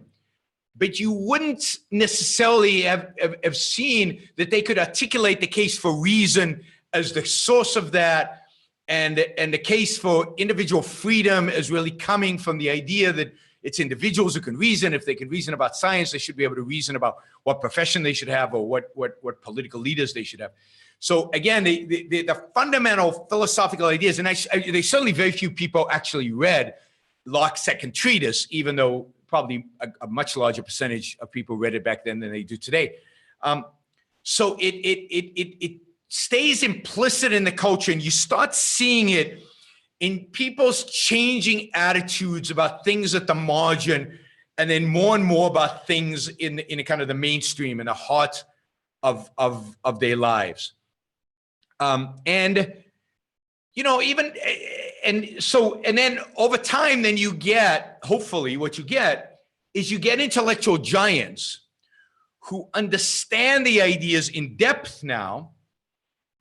But you wouldn't necessarily have seen that they could articulate the case for reason as the source of that, and the case for individual freedom as really coming from the idea that it's individuals who can reason. If they can reason about science, they should be able to reason about what profession they should have or what political leaders they should have. So again, the fundamental philosophical ideas, and there's certainly very few people actually read Locke's second treatise, even though probably a much larger percentage of people read it back then than they do today. So it stays implicit in the culture, and you start seeing it in people's changing attitudes about things at the margin, and then more and more about things in a kind of the mainstream, in the heart of their lives. And you know, and then over time, then you get, hopefully what you get is you get intellectual giants who understand the ideas in depth now,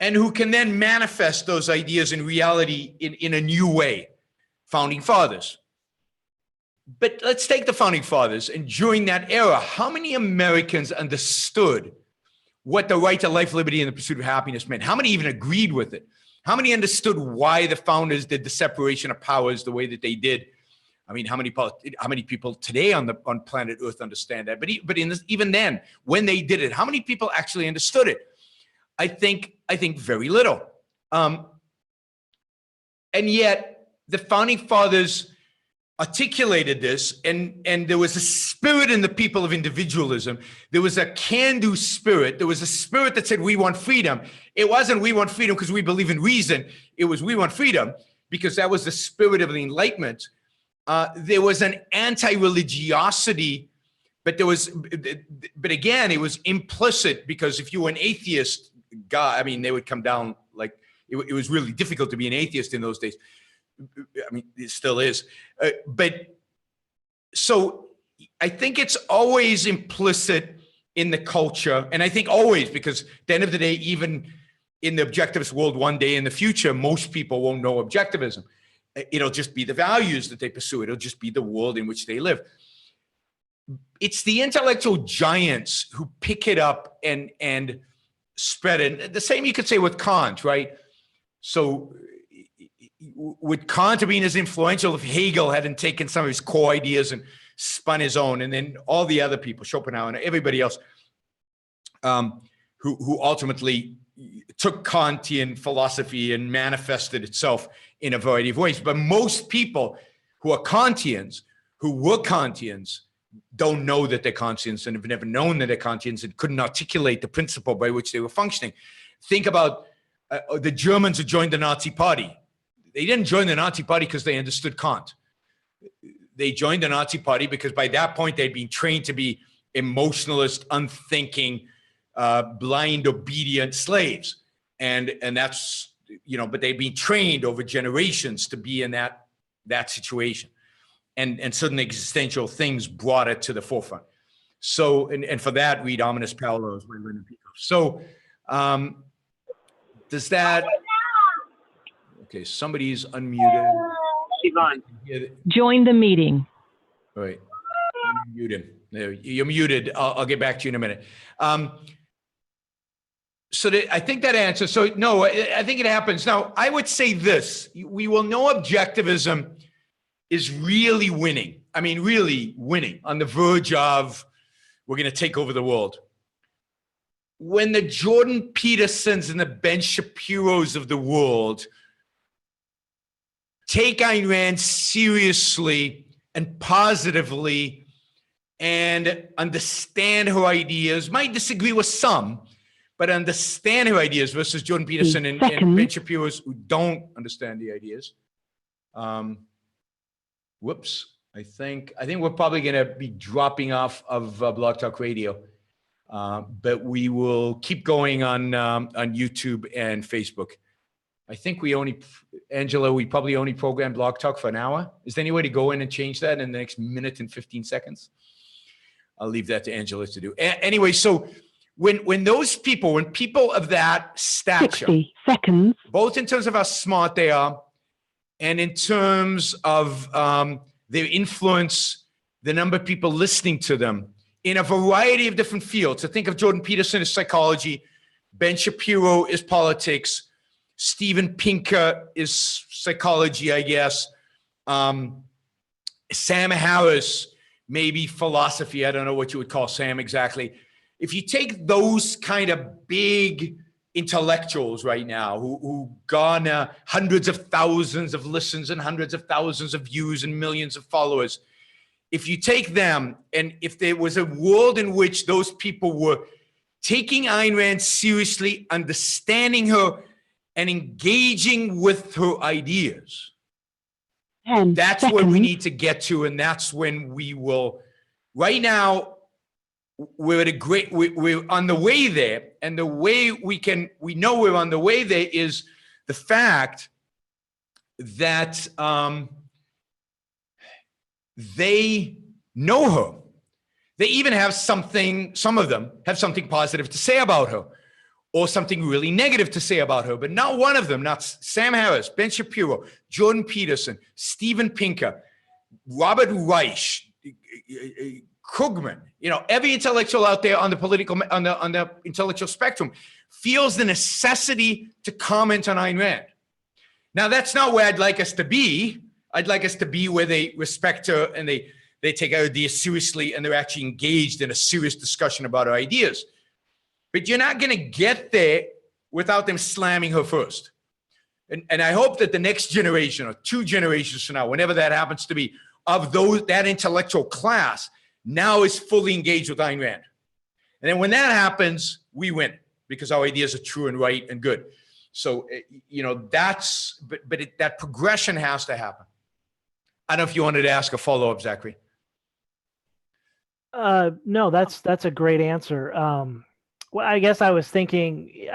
and who can then manifest those ideas in reality in a new way. Founding fathers. But let's take the founding fathers, and during that era, how many Americans understood what the right to life, liberty, and the pursuit of happiness meant? How many even agreed with it? How many understood why the founders did the separation of powers the way that they did? I mean, how many people today on planet Earth understand that? But even then, when they did it, how many people actually understood it? I think very little. And yet the founding fathers articulated this, and there was a spirit in the people of individualism. There was a can-do spirit. There was a spirit that said, we want freedom. It wasn't we want freedom because we believe in reason. It was we want freedom because that was the spirit of the Enlightenment. There was an anti-religiosity, but again, it was implicit, because if you were an atheist, God, I mean, they would come down like, it was really difficult to be an atheist in those days. I mean, it still is. But so I think it's always implicit in the culture. And I think always, because at the end of the day, even in the objectivist world, one day in the future, most people won't know objectivism. It'll just be the values that they pursue. It'll just be the world in which they live. It's the intellectual giants who pick it up and spread it. The same you could say with Kant, right? So would Kant have been as influential if Hegel hadn't taken some of his core ideas and spun his own, and then all the other people, Schopenhauer and everybody else, who ultimately took Kantian philosophy and manifested itself in a variety of ways. But most people who are Kantians, who were Kantians, don't know that they're Kantians and have never known that they're Kantians and couldn't articulate the principle by which they were functioning. Think about the Germans who joined the Nazi Party. They didn't join the Nazi Party because they understood Kant. They joined the Nazi Party because by that point they'd been trained to be emotionalist, unthinking, blind, obedient slaves. And that's, but they'd been trained over generations to be in that situation. And certain existential things brought it to the forefront. So, and for that, read Ominous Parallels by Lyndon Pico. So, does that, okay, somebody's unmuted. Yvonne. Join the meeting. All right, you're muted. There, you're muted. I'll get back to you in a minute. So I think that answers. So no, I think it happens. Now, I would say this: we will know objectivism is really winning. I mean, really winning, on the verge of we're going to take over the world. When the Jordan Petersons and the Ben Shapiros of the world take Ayn Rand seriously and positively and understand her ideas, might disagree with some, but understand her ideas, versus Jordan Peterson and Ben Shapiro's who don't understand the ideas. Whoops. I think we're probably going to be dropping off of Blog Talk Radio, but we will keep going on YouTube and Facebook. I think we only, Angela, we probably only programmed Blog Talk for an hour. Is there any way to go in and change that in the next minute and 15 seconds? I'll leave that to Angela to do. Anyway, so when people of that stature, 60 seconds. both in terms of how smart they are and in terms of their influence, the number of people listening to them in a variety of different fields. So think of Jordan Peterson as psychology, Ben Shapiro is politics, Steven Pinker is psychology, I guess. Sam Harris, maybe philosophy. I don't know what you would call Sam exactly. If you take those kind of big intellectuals right now who garner hundreds of thousands of listens and hundreds of thousands of views and millions of followers, if you take them, and if there was a world in which those people were taking Ayn Rand seriously, understanding her, and engaging with her ideas, 10 that's seconds. where we need to get to, and that's when we will. Right now, we're on the way there, and the way we know we're on the way there is the fact that they know her. They even have some of them have something positive to say about her, or something really negative to say about her, but not one of them, not Sam Harris, Ben Shapiro, Jordan Peterson, Steven Pinker, Robert Reich, Krugman, every intellectual out there on the intellectual spectrum feels the necessity to comment on Ayn Rand. Now, that's not where I'd like us to be. I'd like us to be where they respect her and they take our ideas seriously and they're actually engaged in a serious discussion about our ideas. But you're not going to get there without them slamming her first. And I hope that the next generation or 2 generations from now, whenever that happens to be, of that intellectual class now is fully engaged with Ayn Rand. And then when that happens, we win because our ideas are true and right and good. So, that progression has to happen. I don't know if you wanted to ask a follow-up, Zachary. No, that's a great answer. Well, I guess I was thinking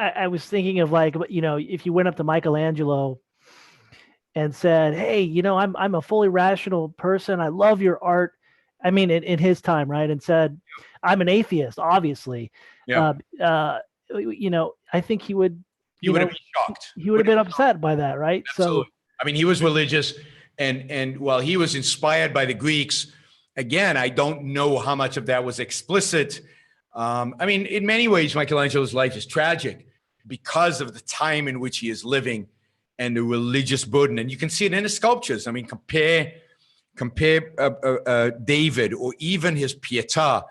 of like, if you went up to Michelangelo and said, "Hey, I'm a fully rational person. I love your art." I mean, in his time, right? And said, "I'm an atheist," obviously. Yeah. I think he would. He would have been shocked. He would have been upset by that, right? Absolutely. I mean, he was religious, and while he was inspired by the Greeks, again, I don't know how much of that was explicit. I mean, in many ways, Michelangelo's life is tragic because of the time in which he is living and the religious burden. And you can see it in his sculptures. I mean, compare David or even his Pietà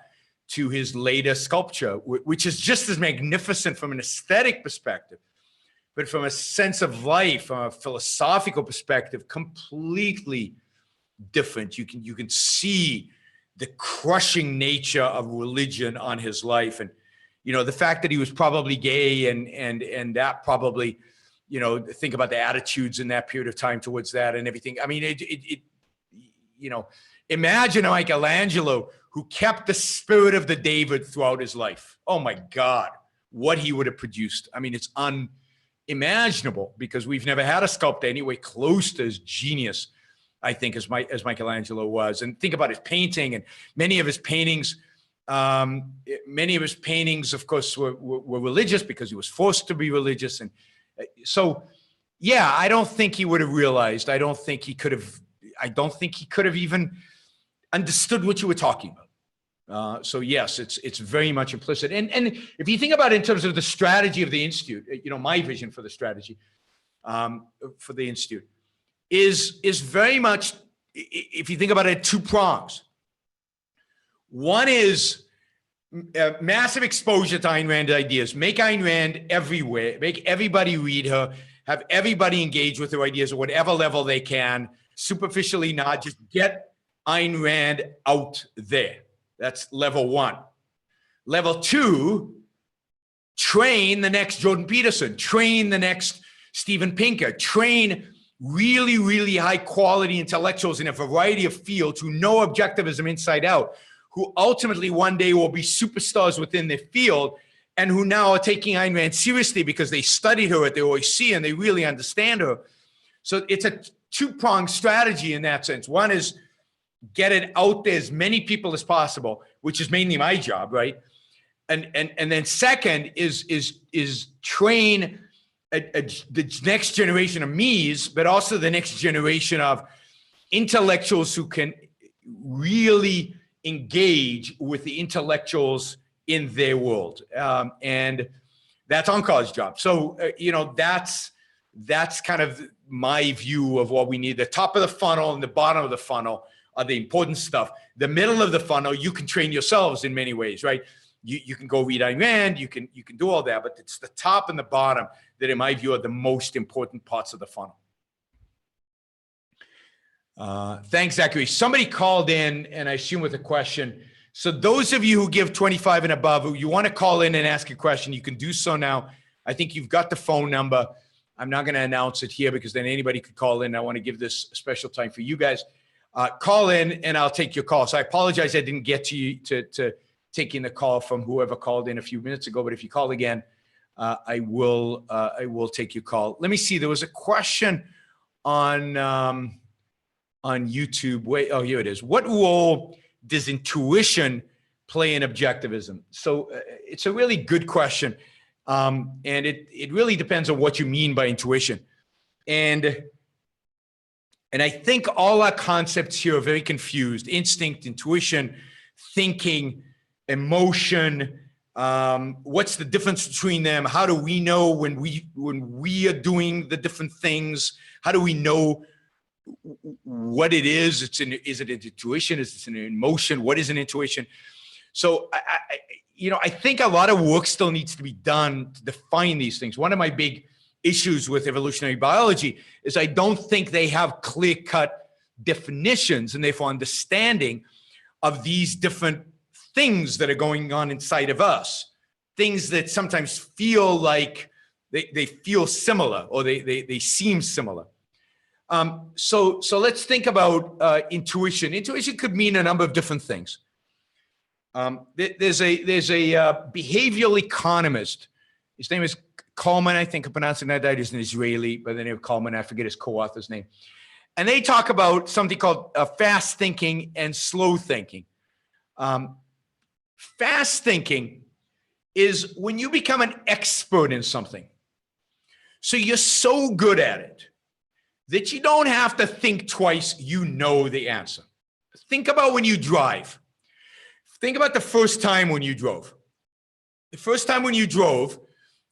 to his later sculpture, which is just as magnificent from an aesthetic perspective, but from a sense of life, from a philosophical perspective, completely different. You can see the crushing nature of religion on his life. And, the fact that he was probably gay and that probably, think about the attitudes in that period of time towards that and everything. I mean, imagine Michelangelo who kept the spirit of the David throughout his life. Oh my God, what he would have produced. I mean, it's unimaginable because we've never had a sculptor anyway close to his genius, I think, as Michelangelo was. And think about his painting, and many of his paintings, of course, were religious because he was forced to be religious. And so, yeah, I don't think he would have realized. I don't think he could have even understood what you were talking about. So yes, it's very much implicit. And if you think about it in terms of the strategy of the Institute, my vision for the strategy for the Institute is very much, if you think about it, 2 prongs. One is massive exposure to Ayn Rand ideas. Make Ayn Rand everywhere. Make everybody read her. Have everybody engage with her ideas at whatever level they can. Superficially not. Just get Ayn Rand out there. That's level 1. Level 2, train the next Jordan Peterson. Train the next Steven Pinker. Train really, really high quality intellectuals in a variety of fields who know objectivism inside out, who ultimately one day will be superstars within their field and who now are taking Ayn Rand seriously because they studied her at the OIC and they really understand her. So it's a two-pronged strategy in that sense. One is get it out there as many people as possible, which is mainly my job, right? And then second is train the next generation of me's, but also the next generation of intellectuals who can really engage with the intellectuals in their world. And that's Ankar's job. So, that's kind of my view of what we need. The top of the funnel and the bottom of the funnel are the important stuff. The middle of the funnel, you can train yourselves in many ways, right? You can go read Ayn Rand, you can do all that, but it's the top and the bottom that, in my view, are the most important parts of the funnel. Thanks, Zachary. Somebody called in, and I assume with a question. So those of you who give 25 and above, who you want to call in and ask a question, you can do so now. I think you've got the phone number. I'm not going to announce it here because then anybody could call in. I want to give this a special time for you guys. Call in, and I'll take your call. So I apologize I didn't get to you to taking the call from whoever called in a few minutes ago. But if you call again, I will take your call. Let me see. There was a question on YouTube. Wait, oh, here it is. What role does intuition play in objectivism? So it's a really good question. And it really depends on what you mean by intuition. And I think all our concepts here are very confused. Instinct, intuition, thinking, emotion. What's the difference between them? How do we know when we are doing the different things? How do we know what it is? Is it an intuition? Is it an emotion? What is an intuition? So I think a lot of work still needs to be done to define these things. One of my big issues with evolutionary biology is I don't think they have clear-cut definitions and therefore understanding of these different things that are going on inside of us, things that sometimes feel like they feel similar or they seem similar. So let's think about intuition. Intuition could mean a number of different things. There's a behavioral economist. His name is Coleman. I think I'm pronouncing that right. He's an Israeli by the name of Coleman. I forget his co-author's name. And they talk about something called fast thinking and slow thinking. Fast thinking is when you become an expert in something. So you're so good at it that you don't have to think twice, you know the answer. Think about when you drive. Think about the first time when you drove. The first time when you drove,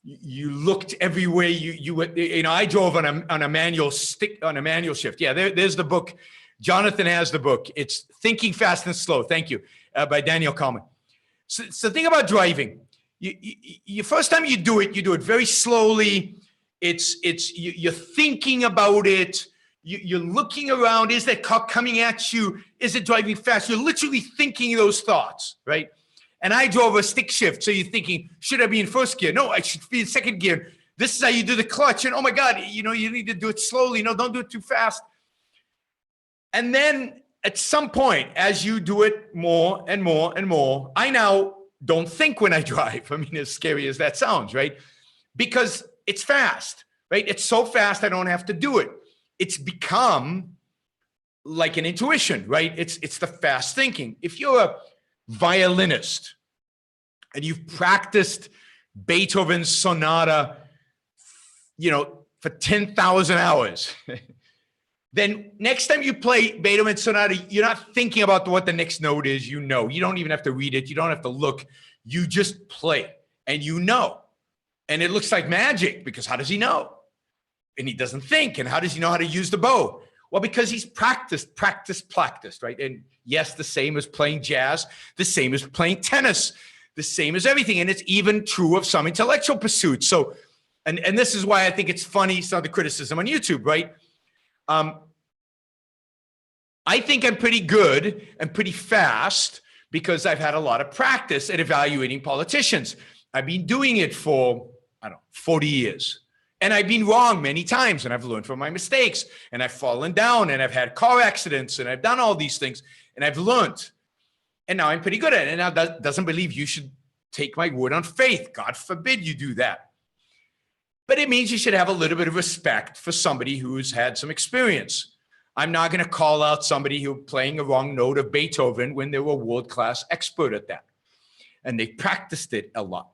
you looked everywhere. I drove on a manual shift. Yeah, there's the book. Jonathan has the book. It's Thinking Fast and Slow. Thank you, by Daniel Kahneman. So think about driving. You first time you do it very slowly. You're thinking about it. You're looking around. Is that car coming at you? Is it driving fast? You're literally thinking those thoughts, right? And I drove a stick shift. So you're thinking, should I be in first gear? No, I should be in second gear. This is how you do the clutch. And oh my God, you need to do it slowly. No, don't do it too fast. And then at some point, as you do it more and more and more, I now don't think when I drive. I mean, as scary as that sounds, right? Because it's fast, right? It's so fast, I don't have to do it. It's become like an intuition, right? It's the fast thinking. If you're a violinist and you've practiced Beethoven's sonata, for 10,000 hours, then next time you play Beethoven's sonata, you're not thinking about what the next note is. You don't even have to read it. You don't have to look. You just play and and it looks like magic because how does he know? And he doesn't think. And how does he know how to use the bow? Well, because he's practiced, right? And yes, the same as playing jazz, the same as playing tennis, the same as everything. And it's even true of some intellectual pursuits. So, and this is why I think it's funny, some of the criticism on YouTube, right? I think I'm pretty good and pretty fast because I've had a lot of practice at evaluating politicians. I've been doing it for, 40 years. And I've been wrong many times, and I've learned from my mistakes, and I've fallen down, and I've had car accidents, and I've done all these things, and I've learned. And now I'm pretty good at it. And now that doesn't believe you should take my word on faith. God forbid you do that. But it means you should have a little bit of respect for somebody who's had some experience. I'm not going to call out somebody who playing a wrong note of Beethoven when they were a world-class expert at that. And they practiced it a lot.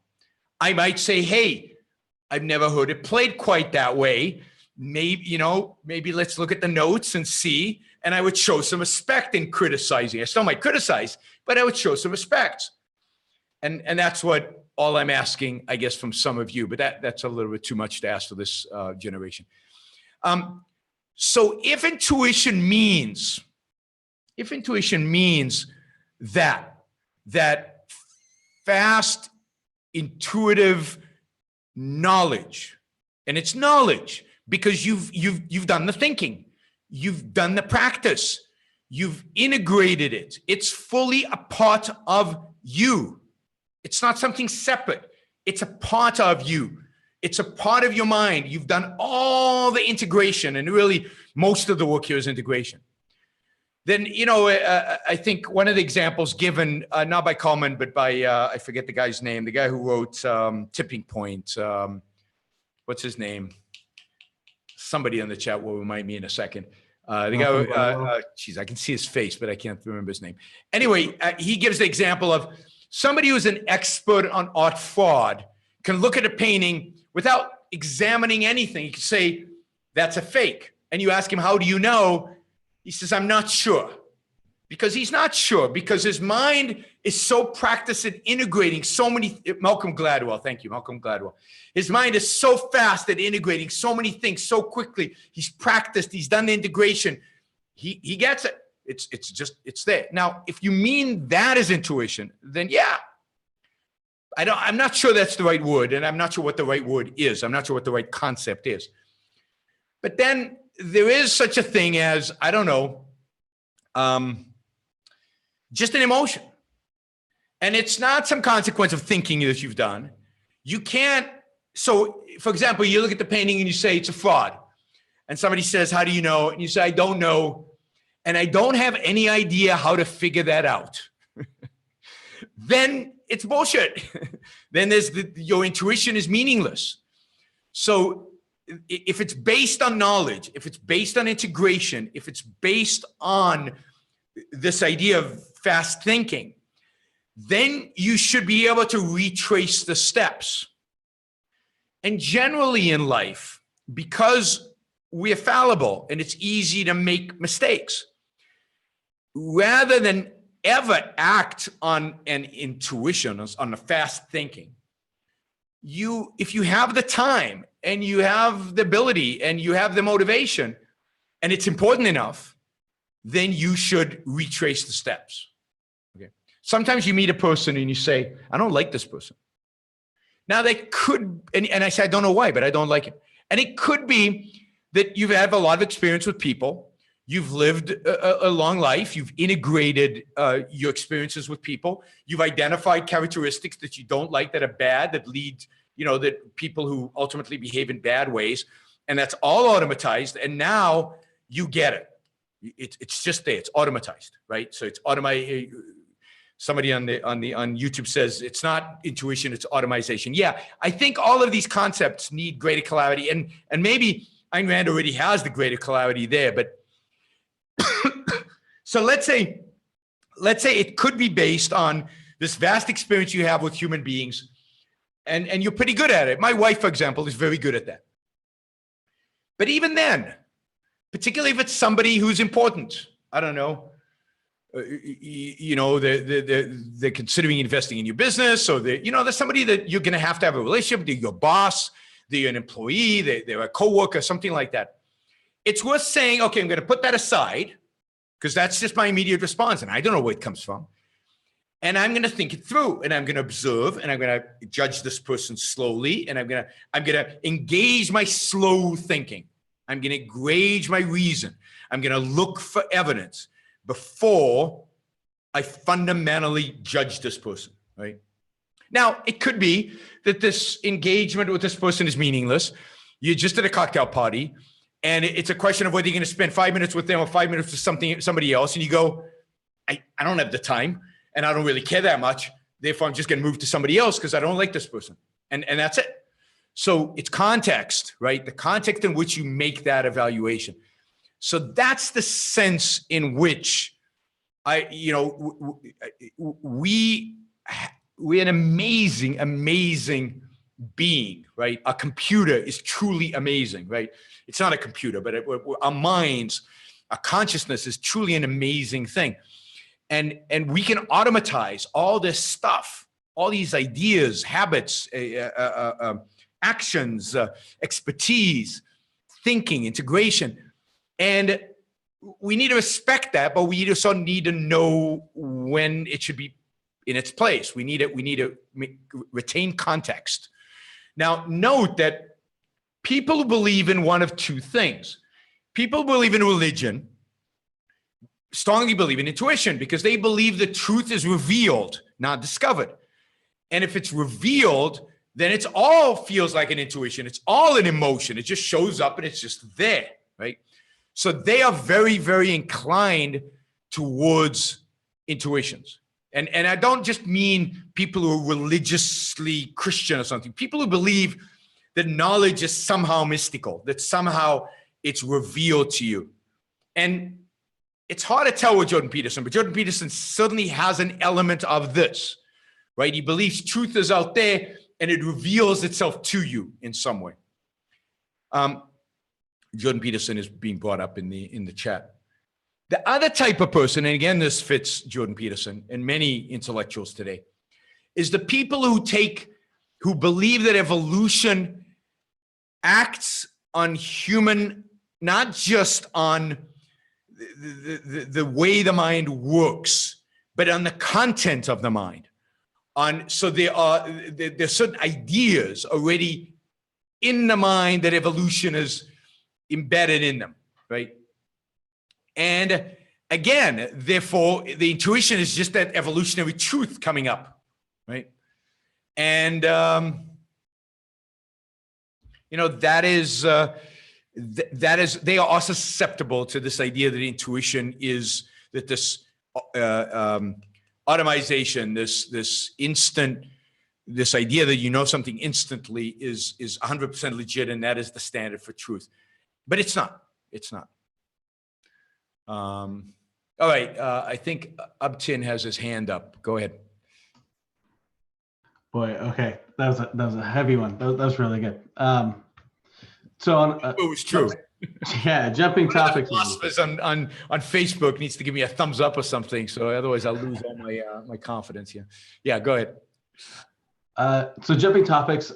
I might say, hey, I've never heard it played quite that way. Maybe let's look at the notes and see. And I would show some respect in criticizing. I still might criticize, but I would show some respect. And that's what all I'm asking, I guess, from some of you. But that's a little bit too much to ask for this generation. So if intuition means that fast, intuitive knowledge, and it's knowledge because you've done the thinking, you've done the practice, you've integrated it. It's fully a part of you. It's not something separate. It's a part of you. It's a part of your mind. You've done all the integration, and really most of the work here is integration. Then, I think one of the examples given, not by Coleman, but by, I forget the guy's name, the guy who wrote Tipping Point. What's his name? Somebody in the chat will remind me in a second. The guy, geez, I can see his face, but I can't remember his name. Anyway, he gives the example of somebody who's an expert on art fraud can look at a painting without examining anything. He can say, that's a fake. And you ask him, how do you know? He says, I'm not sure. Because he's not sure, because his mind is so practiced in integrating so many, Malcolm Gladwell, thank you, Malcolm Gladwell. His mind is so fast at integrating so many things so quickly. He's practiced, he's done the integration. He gets it. It's there. Now, if you mean that is intuition, then yeah. I'm not sure that's the right word, and I'm not sure what the right word is. I'm not sure what the right concept is. But then there is such a thing as, I don't know, just an emotion. And it's not some consequence of thinking that you've done. You can't, so for example, you look at the painting and you say it's a fraud. And somebody says, how do you know? And you say, I don't know. And I don't have any idea how to figure that out. Then it's bullshit. Then your intuition is meaningless. So if it's based on knowledge, if it's based on integration, if it's based on this idea of fast thinking, then you should be able to retrace the steps. And generally in life, because we're fallible and it's easy to make mistakes, rather than ever act on an intuition, on a fast thinking, if you have the time and you have the ability and you have the motivation and it's important enough, then you should retrace the steps. Okay. Sometimes you meet a person and you say, I don't like this person. Now they could, and I say, I don't know why, but I don't like him. And it could be that you have a lot of experience with people. You've lived a long life. You've integrated your experiences with people. You've identified characteristics that you don't like, that are bad, that lead, that people who ultimately behave in bad ways. And that's all automatized. And now you get it. It's just there. It's automatized, right? So it's automated. Somebody on YouTube says it's not intuition, it's automation. Yeah, I think all of these concepts need greater clarity. And maybe Ayn Rand already has the greater clarity there, but so let's say it could be based on this vast experience you have with human beings, and you're pretty good at it. My wife, for example, is very good at that. But even then, particularly if it's somebody who's important, I don't know, they're considering investing in your business, or there's somebody that you're going to have a relationship. They're your boss, they're an employee, they're a coworker, something like that. It's worth saying, okay, I'm going to put that aside because that's just my immediate response, and I don't know where it comes from. And I'm going to think it through, and I'm going to observe, and I'm going to judge this person slowly, and I'm going to engage my slow thinking. I'm going to engage my reason. I'm going to look for evidence before I fundamentally judge this person, right? Now, it could be that this engagement with this person is meaningless. You're just at a cocktail party, and it's a question of whether you're going to spend 5 minutes with them or 5 minutes with somebody else. And you go, I don't have the time, and I don't really care that much. Therefore, I'm just going to move to somebody else because I don't like this person. And that's it. So it's context, right? The context in which you make that evaluation. So that's the sense in which we're an amazing, amazing being, right? A computer is truly amazing, right? It's not a computer, but our minds, our consciousness is truly an amazing thing. And we can automatize all this stuff, all these ideas, habits, actions, expertise, thinking, integration. And we need to respect that, but we also need to know when it should be in its place. We need to retain context. Now, note that people who believe in one of two things. People who believe in religion strongly believe in intuition because they believe the truth is revealed, not discovered. And if it's revealed, then it's all feels like an intuition. It's all an emotion. It just shows up and it's just there, right? So they are very, very inclined towards intuitions. And I don't just mean people who are religiously Christian or something. People who believe that knowledge is somehow mystical, that somehow it's revealed to you. And it's hard to tell with Jordan Peterson, but Jordan Peterson certainly has an element of this, right? He believes truth is out there and it reveals itself to you in some way. Jordan Peterson is being brought up in the chat. The other type of person, and again, this fits Jordan Peterson and many intellectuals today, is the people who believe that evolution acts on human, not just on the way the mind works, but on the content of the mind. So there's certain ideas already in the mind that evolution is embedded in them, right? And again, therefore, the intuition is just that evolutionary truth coming up, right? And that is they are also susceptible to this idea that intuition is that this automation, this instant, this idea that you know something instantly is 100% legit, and that is the standard for truth. But it's not. It's not. All right. I think Uptin has his hand up. Go ahead. Boy, okay, that was a heavy one. That was really good. So on, it was true. Yeah, jumping topics. Philosophers on Facebook needs to give me a thumbs up or something, so otherwise I'll lose all my confidence here. Yeah, go ahead. So jumping topics,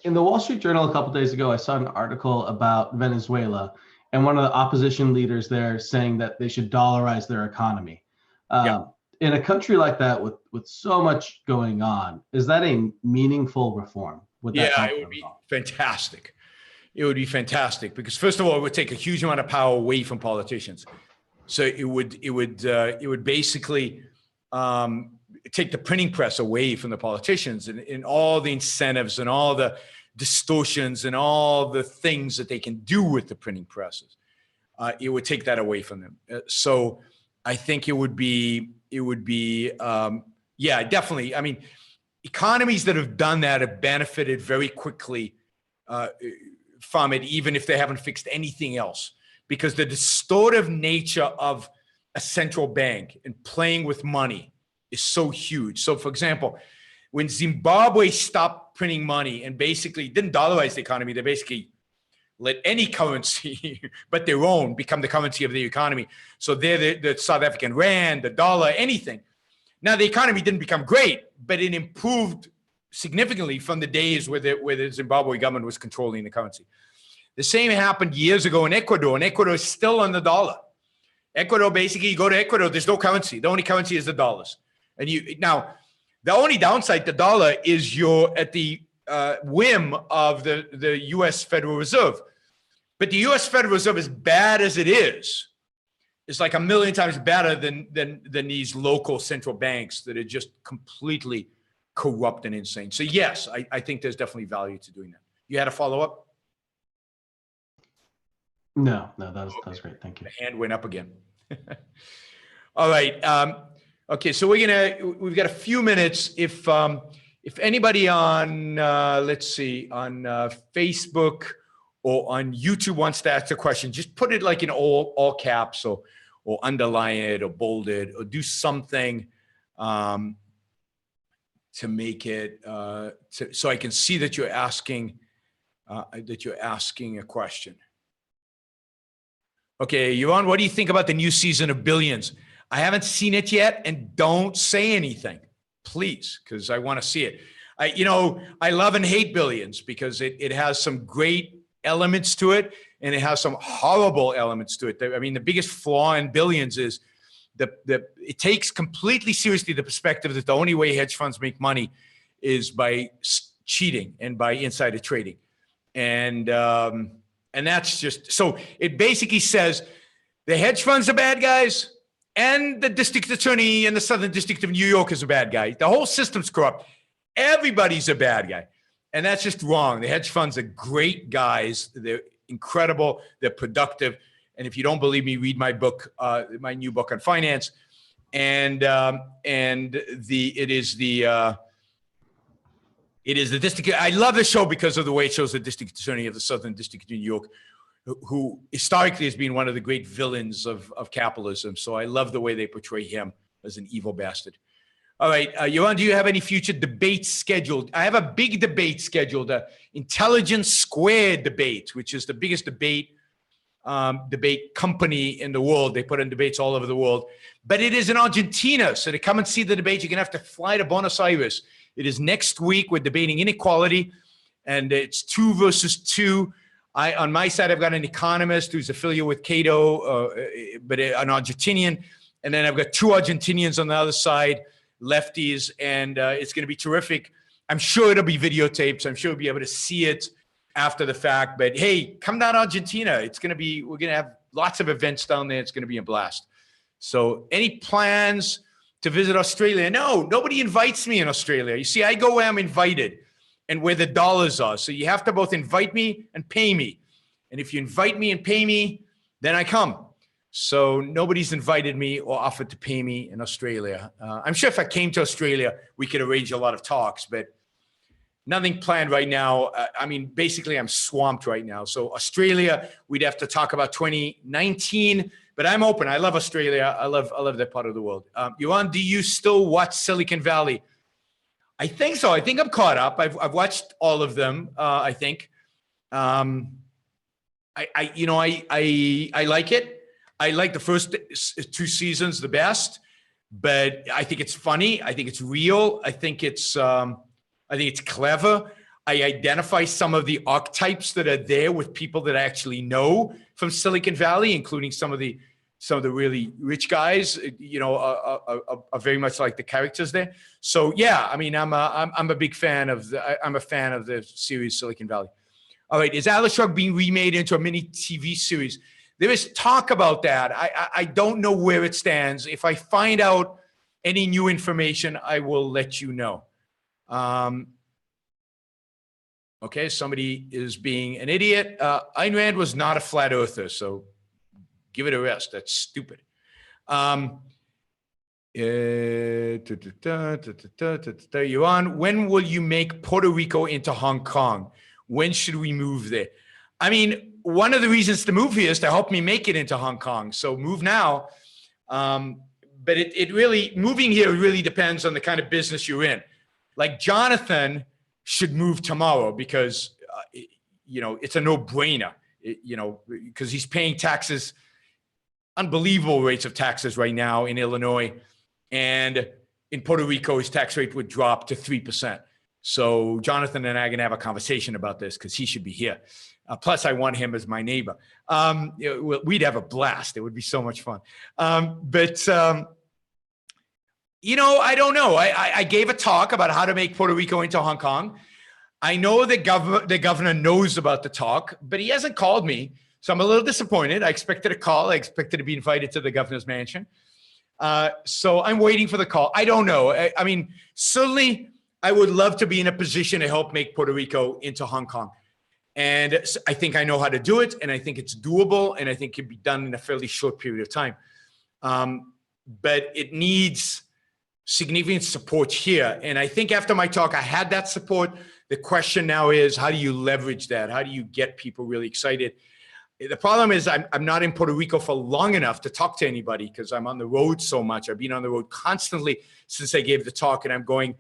in the Wall Street Journal a couple days ago, I saw an article about Venezuela and one of the opposition leaders there saying that they should dollarize their economy. In a country like that with so much going on, is that a meaningful reform? It would be fantastic. It would be fantastic because first of all, it would take a huge amount of power away from politicians. So it would basically take the printing press away from the politicians and all the incentives and all the distortions and all the things that they can do with the printing presses. It would take that away from them. So I think it would be definitely. I mean, economies that have done that have benefited very quickly from it, even if they haven't fixed anything else, because the distortive nature of a central bank and playing with money is so huge. So for example, when Zimbabwe stopped printing money and basically didn't dollarize the economy, they basically let any currency but their own become the currency of the economy. So they're the South African rand, the dollar, anything. Now the economy didn't become great, but it improved significantly from the days where the Zimbabwe government was controlling the currency. The same happened years ago in Ecuador, and Ecuador is still on the dollar. Ecuador, basically, you go to Ecuador, there's no currency. The only currency is the dollars. And now, the only downside to dollar is you're at the whim of the U.S. Federal Reserve. But the U.S. Federal Reserve, as bad as it is like a million times better than these local central banks that are just completely corrupt and insane. So yes, I think there's definitely value to doing that. You had a follow-up? No, that was great. Thank you. The hand went up again. All right. Okay, so we've got a few minutes. If anybody on, let's see, on Facebook or on YouTube wants to ask a question, just put it like in all caps or underline it or bold it or do something to make it, so I can see that you're asking a question. Okay, Yaron, what do you think about the new season of Billions? I haven't seen it yet, and don't say anything, please, because I want to see it. I love and hate Billions because it has some great elements to it, and it has some horrible elements to it. I mean, the biggest flaw in Billions is it takes completely seriously the perspective that the only way hedge funds make money is by cheating and by insider trading, and that's just so. It basically says the hedge funds are bad guys. And the district attorney in the Southern District of New York is a bad guy. The whole system's corrupt. Everybody's a bad guy. And that's just wrong. The hedge funds are great guys. They're incredible. They're productive. And if you don't believe me, read my book, my new book on finance. It is the district. I love the show because of the way it shows the district attorney of the Southern District of New York, who historically has been one of the great villains of capitalism. So I love the way they portray him as an evil bastard. All right, Yaron, do you have any future debates scheduled? I have a big debate scheduled, Intelligence Squared debate, which is the biggest debate company in the world. They put on debates all over the world, but it is in Argentina. So to come and see the debate, you're gonna have to fly to Buenos Aires. It is next week. We're debating inequality, and it's 2 versus 2. On my side, I've got an economist who's affiliated with Cato, but an Argentinian. And then I've got 2 Argentinians on the other side, lefties, and it's going to be terrific. I'm sure it'll be videotaped. So I'm sure we'll be able to see it after the fact. But hey, come down to Argentina. We're going to have lots of events down there. It's going to be a blast. So any plans to visit Australia? No, nobody invites me in Australia. You see, I go where I'm invited and where the dollars are. So you have to both invite me and pay me. And if you invite me and pay me, then I come. So nobody's invited me or offered to pay me in Australia. I'm sure if I came to Australia, we could arrange a lot of talks, but nothing planned right now. I mean, basically I'm swamped right now. So Australia, we'd have to talk about 2019, but I'm open. I love Australia. I love that part of the world. Yaron, do you still watch Silicon Valley? I think so. I think I'm caught up. I've watched all of them. I think. I like it. I like the first 2 seasons the best, but I think it's funny. I think it's real. I think it's clever. I identify some of the archetypes that are there with people that I actually know from Silicon Valley, including some of the really rich guys, are very much like the characters there. So yeah, I mean, I'm a big fan of the series Silicon Valley. All right, is Atlas Shrugged being remade into a mini TV series? There is talk about that. I don't know where it stands. If I find out any new information, I will let you know. Okay, somebody is being an idiot. Ayn Rand was not a flat earther, so give it a rest. That's stupid. Yaron, when will you make Puerto Rico into Hong Kong? When should we move there? I mean, one of the reasons to move here is to help me make it into Hong Kong. So move now. But it really, moving here really depends on the kind of business you're in. Like Jonathan should move tomorrow because, it's a no-brainer, because he's paying taxes, unbelievable rates of taxes right now in Illinois. And in Puerto Rico, his tax rate would drop to 3%. So Jonathan and I are going to have a conversation about this because he should be here. Plus, I want him as my neighbor. We'd have a blast. It would be so much fun. I don't know. I gave a talk about how to make Puerto Rico into Hong Kong. I know the governor knows about the talk, but he hasn't called me. So I'm a little disappointed. I expected a call. I expected to be invited to the governor's mansion. So I'm waiting for the call. I don't know. I mean, certainly I would love to be in a position to help make Puerto Rico into Hong Kong. And I think I know how to do it. And I think it's doable. And I think it can be done in a fairly short period of time. But it needs significant support here. And I think after my talk, I had that support. The question now is, how do you leverage that? How do you get people really excited? The problem is I'm not in Puerto Rico for long enough to talk to anybody because I'm on the road so much. I've been on the road constantly since I gave the talk, and I'm going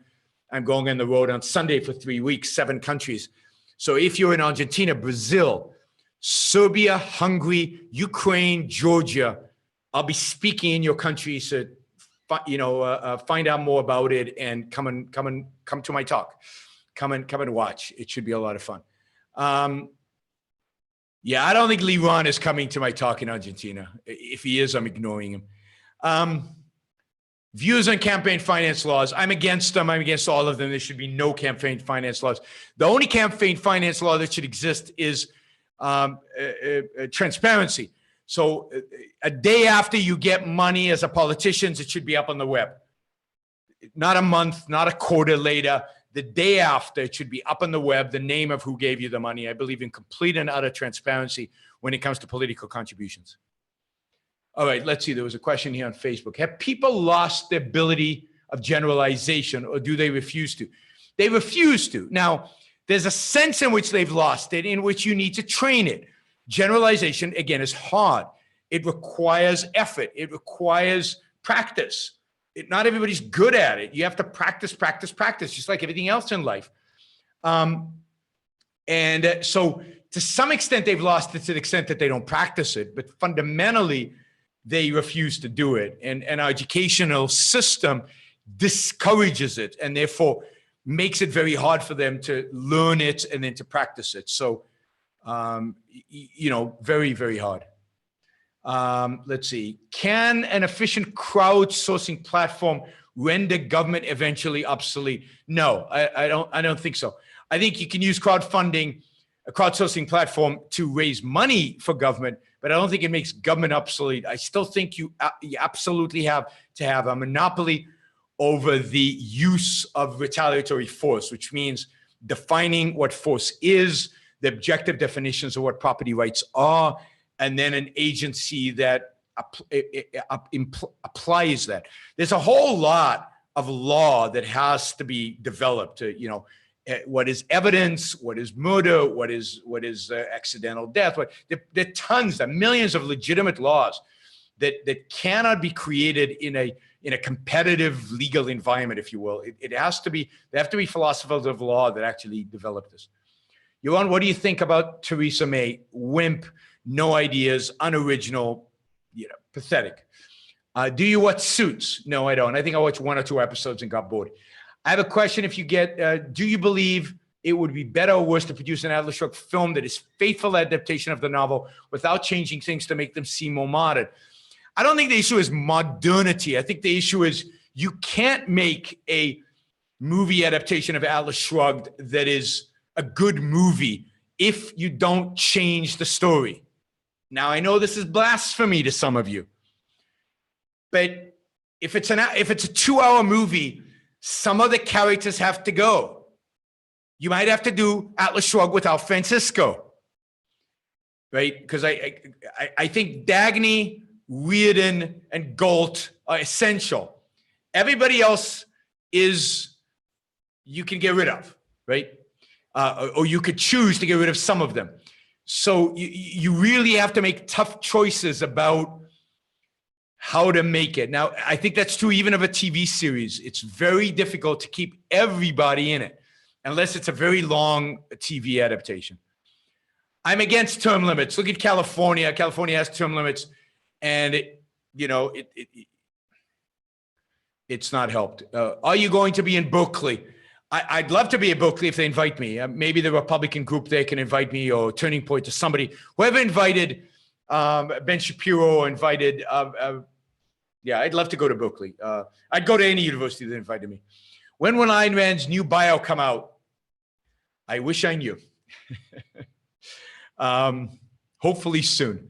on the road on Sunday for 3 weeks, 7 countries. So if you're in Argentina, Brazil, Serbia, Hungary, Ukraine, Georgia, I'll be speaking in your country. So, find out more about it and come to my talk. Come and watch. It should be a lot of fun. Yeah, I don't think Liron is coming to my talk in Argentina. If he is, I'm ignoring him. Views on campaign finance laws. I'm against them. I'm against all of them. There should be no campaign finance laws. The only campaign finance law that should exist is transparency. So a day after you get money as a politician, it should be up on the web. Not a month, not a quarter later. The day after, it should be up on the web, the name of who gave you the money. I believe in complete and utter transparency when it comes to political contributions. All right, let's see. There was a question here on Facebook. Have people lost the ability of generalization, or do they refuse to? They refuse to. Now, there's a sense in which they've lost it, in which you need to train it. Generalization, again, is hard. It requires effort. It requires practice. Not everybody's good at it. You have to practice, just like everything else in life. So to some extent, they've lost it to the extent that they don't practice it. But fundamentally, they refuse to do it. And our educational system discourages it and therefore makes it very hard for them to learn it and then to practice it. So, very, very hard. Let's see. Can an efficient crowdsourcing platform render government eventually obsolete? No, I don't think so. I think you can use crowdfunding, a crowdsourcing platform, to raise money for government, but I don't think it makes government obsolete. I still think you absolutely have to have a monopoly over the use of retaliatory force, which means defining what force is, the objective definitions of what property rights are, and then an agency that applies that. There's a whole lot of law that has to be developed to, what is evidence, what is murder, what is accidental death. There are tons, there are millions of legitimate laws that cannot be created in a competitive legal environment, if you will. There have to be philosophers of law that actually develop this. Yaron, what do you think about Theresa May? Wimp, no ideas, unoriginal, pathetic. Do you watch Suits? No, I don't. I think I watched 1 or 2 episodes and got bored. I have a question. If you get, do you believe it would be better or worse to produce an Atlas Shrugged film that is faithful adaptation of the novel without changing things to make them seem more modern? I don't think the issue is modernity. I think the issue is you can't make a movie adaptation of Atlas Shrugged that is a good movie if you don't change the story. Now, I know this is blasphemy to some of you, but if it's a 2-hour movie, some of the characters have to go. You might have to do Atlas Shrugged without Francisco, right? Because I think Dagny, Reardon, and Galt are essential. Everybody else you can get rid of, right? Or you could choose to get rid of some of them. So you really have to make tough choices about how to make it. Now, I think that's true even of a TV series. It's very difficult to keep everybody in it unless it's a very long TV adaptation. I'm against term limits. Look at California. California has term limits, and it's not helped. Are you going to be in Berkeley? I'd love to be at Berkeley if they invite me. Maybe the Republican group there can invite me, or Turning Point, to somebody. Whoever invited Ben Shapiro, invited, I'd love to go to Berkeley. I'd go to any university that invited me. When will Ayn Rand's new bio come out? I wish I knew. Hopefully soon.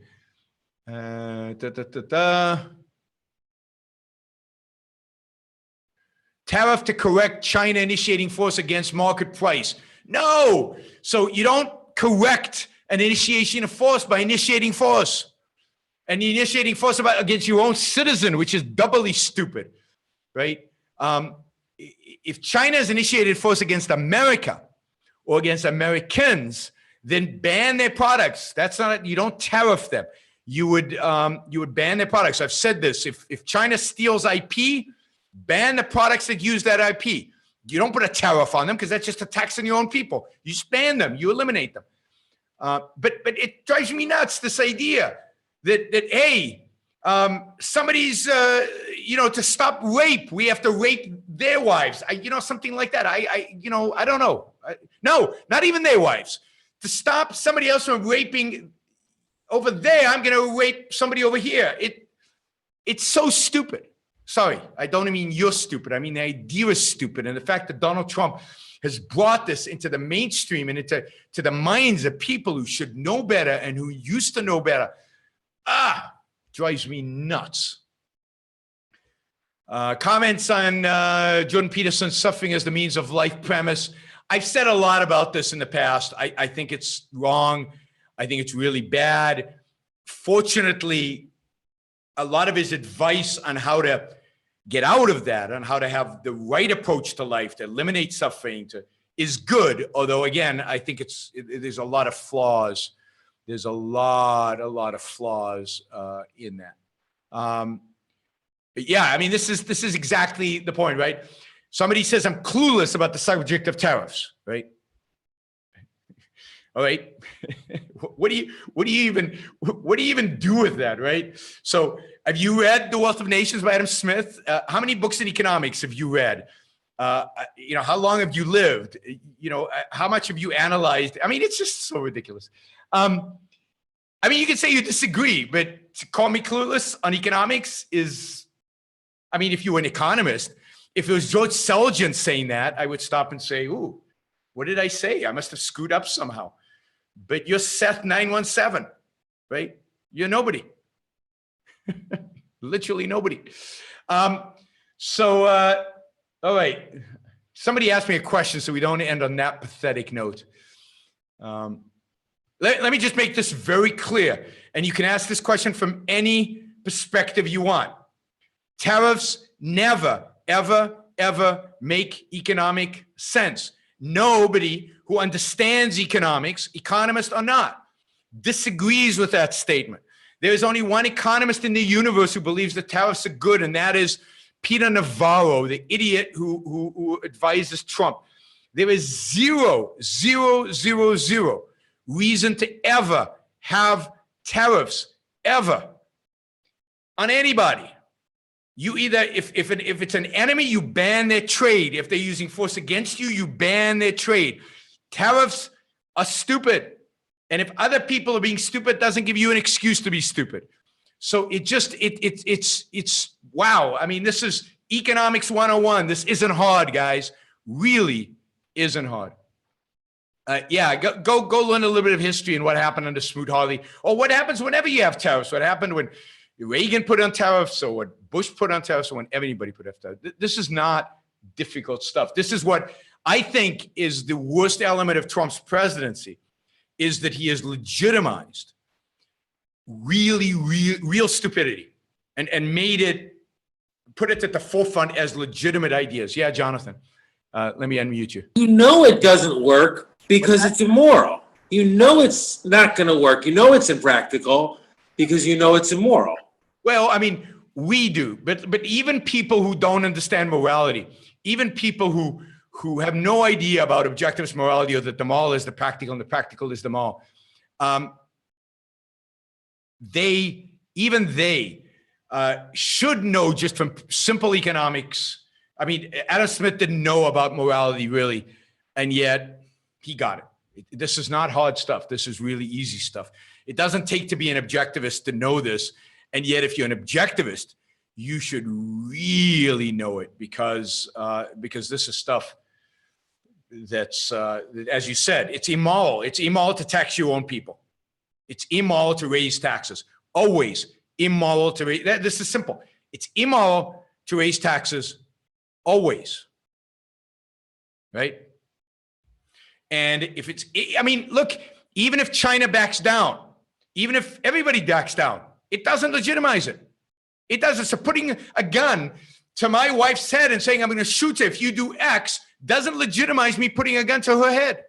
Tariff to correct China initiating force against market price. No. So you don't correct an initiation of force by initiating force. And initiating force against your own citizen, which is doubly stupid, right? If China has initiated force against America or against Americans, then ban their products. That's not, you don't tariff them. You would ban their products. I've said this. If China steals IP, ban the products that use that IP. You don't put a tariff on them because that's just a tax on your own people. You just ban them. You eliminate them. But it drives me nuts, this idea that hey, somebody's to stop rape, we have to rape their wives. Something like that. I don't know. No, not even their wives. To stop somebody else from raping over there, I'm going to rape somebody over here. It's so stupid. Sorry, I don't mean you're stupid. I mean the idea is stupid. And the fact that Donald Trump has brought this into the mainstream and into the minds of people who should know better and who used to know better, drives me nuts. Comments on Jordan Peterson's suffering as the means of life premise. I've said a lot about this in the past. I think it's wrong. I think it's really bad. Fortunately, a lot of his advice on how to get out of that, on how to have the right approach to life, to eliminate suffering, is good. Although, again, I think there's a lot of flaws. There's a lot of flaws in that. But yeah, I mean, this is exactly the point, right? Somebody says I'm clueless about the subject of tariffs, right? All right. What do you even do with that, right? So, have you read The Wealth of Nations by Adam Smith? How many books in economics have you read? How long have you lived? How much have you analyzed? I mean, it's just so ridiculous. You can say you disagree, but to call me clueless on economics is, if you were an economist, if it was George Selgin saying that, I would stop and say, ooh, what did I say? I must have screwed up somehow. But you're Seth 917, right? You're nobody. Literally nobody. All right. Somebody asked me a question, so we don't end on that pathetic note. Let me just make this very clear. And you can ask this question from any perspective you want. Tariffs never, ever, ever make economic sense. Nobody who understands economics, economist or not, disagrees with that statement. There is only one economist in the universe who believes that tariffs are good, and that is Peter Navarro, the idiot who advises Trump. There is zero reason to ever have tariffs, ever, on anybody. You either, if it's an enemy, you ban their trade. If they're using force against you, you ban their trade. Tariffs are stupid. And if other people are being stupid, doesn't give you an excuse to be stupid. So it's wow. I mean, this is economics 101. This isn't hard, guys. Really isn't hard. Go learn a little bit of history and what happened under Smoot-Hawley, or what happens whenever you have tariffs. What happened when Reagan put on tariffs, or what Bush put on tariffs, or when anybody put on tariffs. This is not difficult stuff. This is what I think is the worst element of Trump's presidency, is that he has legitimized real stupidity and put it at the forefront as legitimate ideas. Yeah, Jonathan, let me unmute you. You know it doesn't work because it's immoral. You know it's not going to work. You know it's impractical because you know it's immoral. Well, I mean, we do, but even people who don't understand morality, even people who have no idea about objectivist morality, or that the moral is the practical and the practical is the moral, they should know just from simple economics. I mean, Adam Smith didn't know about morality really, and yet he got it. This is not hard stuff. This is really easy stuff. It doesn't take to be an objectivist to know this. And yet, if you're an objectivist, you should really know it, because this is stuff that's, as you said, it's immoral. It's immoral to tax your own people. It's immoral to raise taxes. Always immoral to raise. This is simple. It's immoral to raise taxes. Always. Right? And if it's, I mean, look, even if China backs down, even if everybody backs down, it doesn't legitimize it. It doesn't. So putting a gun to my wife's head and saying, I'm going to shoot her if you do X, doesn't legitimize me putting a gun to her head,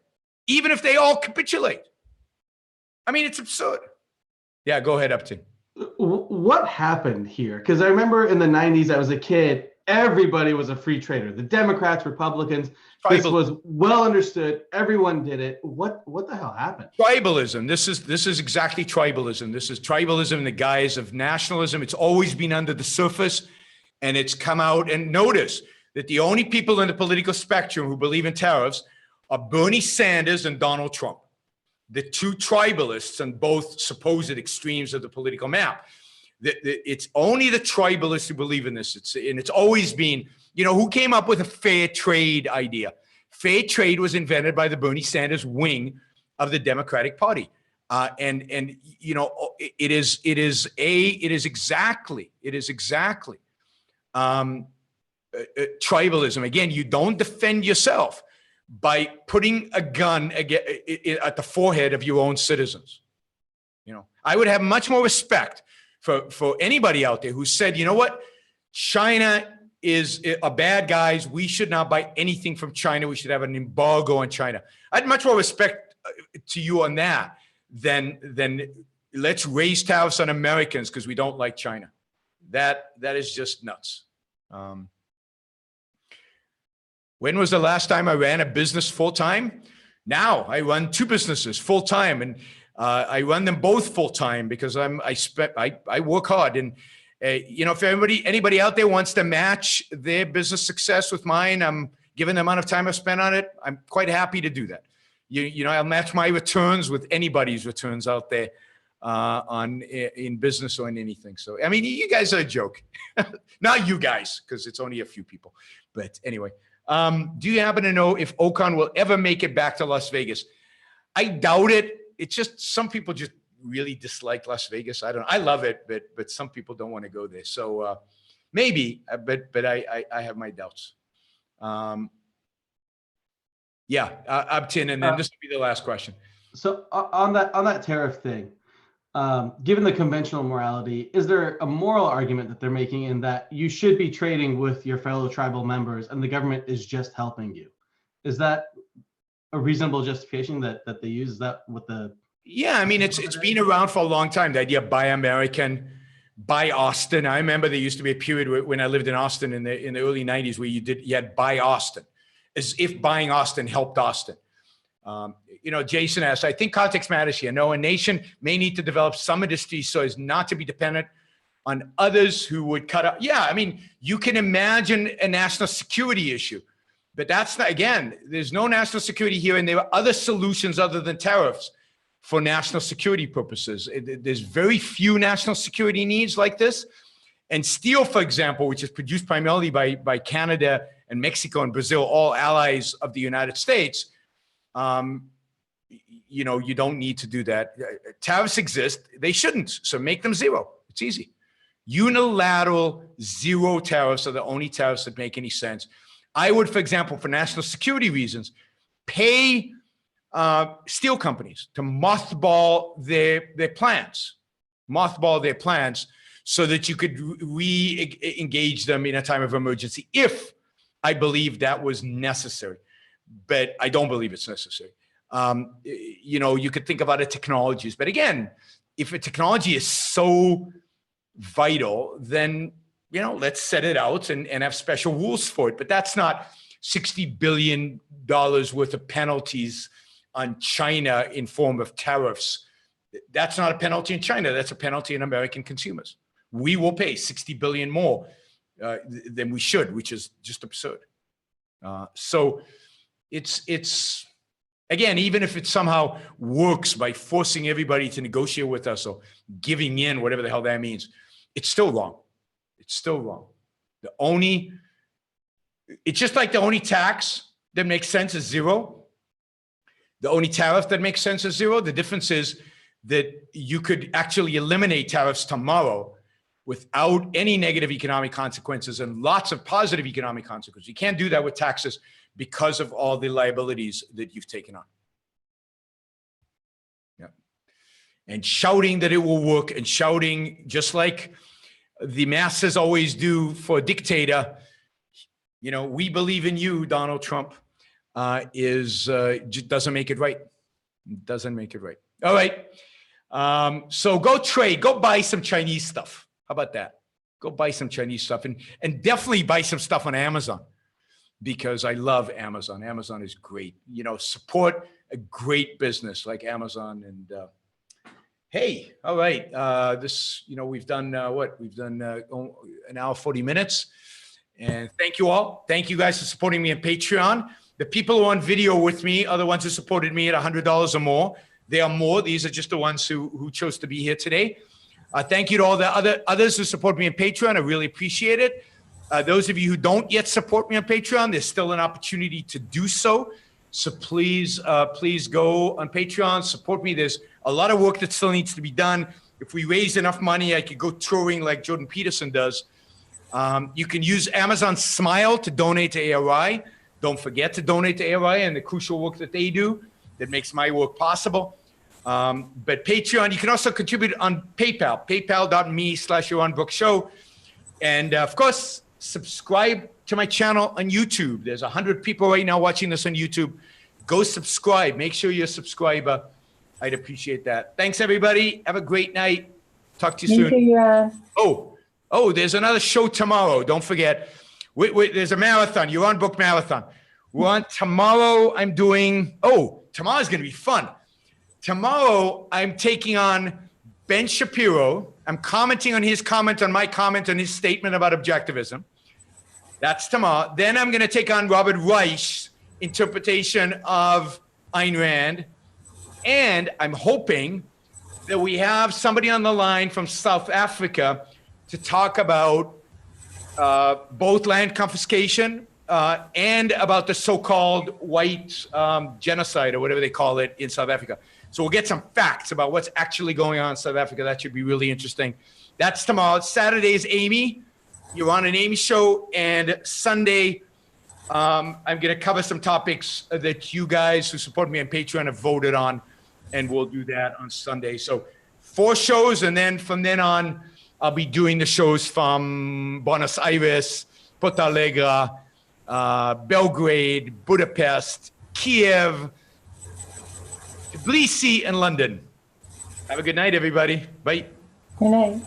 even if they all capitulate. I mean, it's absurd. Yeah, go ahead, Upton. What happened here? Because I remember in the 90s, I was a kid, everybody was a free trader. The Democrats, Republicans, this was well understood. Everyone did it. What the hell happened? Tribalism. This is exactly tribalism. This is tribalism in the guise of nationalism. It's always been under the surface, and it's come out. And notice that the only people in the political spectrum who believe in tariffs are Bernie Sanders and Donald Trump, the two tribalists on both supposed extremes of the political map. It's only the tribalists who believe in this. It's always been, who came up with a fair trade idea? Fair trade was invented by the Bernie Sanders wing of the Democratic Party. It is exactly tribalism. Again, you don't defend yourself by putting a gun at the forehead of your own citizens. I would have much more respect for anybody out there who said, you know what, China is a bad guys. We should not buy anything from China. We should have an embargo on China. I'd much more respect to you on that than let's raise tariffs on Americans because we don't like China. That is just nuts. When was the last time I ran a business full time? Now I run two businesses full time, and I run them both full time because I work hard. And if anybody out there wants to match their business success with mine, given the amount of time I've spent on it, I'm quite happy to do that. I'll match my returns with anybody's returns out there in business or in anything. So I mean, you guys are a joke. Not you guys, because it's only a few people. But anyway. Do you happen to know if Ocon will ever make it back to Las Vegas? I doubt it. It's just some people just really dislike Las Vegas. I love it, but some people don't want to go there. So maybe, but I have my doubts. Upton, and then this will be the last question. So on that tariff thing, given the conventional morality, is there a moral argument that they're making in that you should be trading with your fellow tribal members and the government is just helping you? Is that a reasonable justification that they use? Is that what the... Yeah, I mean, it's been around for a long time, the idea of buy American, buy Austin. I remember there used to be a period when I lived in Austin in the early 90s where you had buy Austin, as if buying Austin helped Austin. Jason asked, I think context matters here. No, a nation may need to develop some industries so as not to be dependent on others who would cut out. Yeah, I mean, you can imagine a national security issue, but that's not, again, there's no national security here, and there are other solutions other than tariffs for national security purposes. There's very few national security needs like this. And steel, for example, which is produced primarily by Canada and Mexico and Brazil, all allies of the United States, you don't need to do that. Tariffs exist. They shouldn't. So make them zero. It's easy. Unilateral zero tariffs are the only tariffs that make any sense. I would, for example, for national security reasons, pay steel companies to mothball their plants, so that you could re-engage them in a time of emergency if I believe that was necessary. But I don't believe it's necessary. You could think of other technologies, but again, if a technology is so vital, then, let's set it out and have special rules for it. But that's not $60 billion worth of penalties on China in form of tariffs. That's not a penalty in China. That's a penalty in American consumers. We will pay 60 billion more than we should, which is just absurd. So it's again, even if it somehow works by forcing everybody to negotiate with us or giving in, whatever the hell that means, it's still wrong. It's still wrong. It's just like the only tax that makes sense is zero. The only tariff that makes sense is zero. The difference is that you could actually eliminate tariffs tomorrow without any negative economic consequences and lots of positive economic consequences. You can't do that with taxes because of all the liabilities that you've taken on. Yeah. And shouting that it will work, and shouting just like the masses always do for a dictator, you know, we believe in you, Donald Trump, just doesn't make it right. Doesn't make it right. All right. So go trade, go buy some Chinese stuff. How about that? Go buy some Chinese stuff and definitely buy some stuff on Amazon, because I love Amazon. Amazon is great. You know, support a great business like Amazon. And hey, all right. This, you know, we've done what? We've done an hour, 40 minutes. And thank you all. Thank you guys for supporting me on Patreon. The people who are on video with me are the ones who supported me at $100 or more. There are more. These are just the ones who chose to be here today. Thank you to all the others who support me on Patreon. I really appreciate it. Those of you who don't yet support me on Patreon, there's still an opportunity to do so. So please go on Patreon, support me. There's a lot of work that still needs to be done. If we raise enough money, I could go touring like Jordan Peterson does. You can use Amazon Smile to donate to ARI. Don't forget to donate to ARI and the crucial work that they do that makes my work possible. But Patreon, you can also contribute on PayPal, paypal.me/Yaron Brook Show. And of course, subscribe to my channel on YouTube. There's 100 people right now watching this on YouTube. Go subscribe. Make sure you're a subscriber. I'd appreciate that. Thanks, everybody. Have a great night. Talk to you soon. Thank you, Yaron. Oh, there's another show tomorrow. Don't forget. Wait, there's a marathon, Yaron Brook Marathon. We're on tomorrow. Tomorrow's going to be fun. Tomorrow, I'm taking on Ben Shapiro. I'm commenting on his comment on my comment on his statement about objectivism. That's tomorrow. Then I'm going to take on Robert Reich's interpretation of Ayn Rand. And I'm hoping that we have somebody on the line from South Africa to talk about both land confiscation and about the so-called white genocide or whatever they call it in South Africa. So we'll get some facts about what's actually going on in South Africa. That should be really interesting. That's tomorrow. Saturday is Amy. You're on an Amy show. And Sunday, I'm going to cover some topics that you guys who support me on Patreon have voted on. And we'll do that on Sunday. So 4 shows. And then from then on, I'll be doing the shows from Buenos Aires, Porto Alegre, Belgrade, Budapest, Kiev, Tbilisi, and London. Have a good night, everybody. Bye. Good night.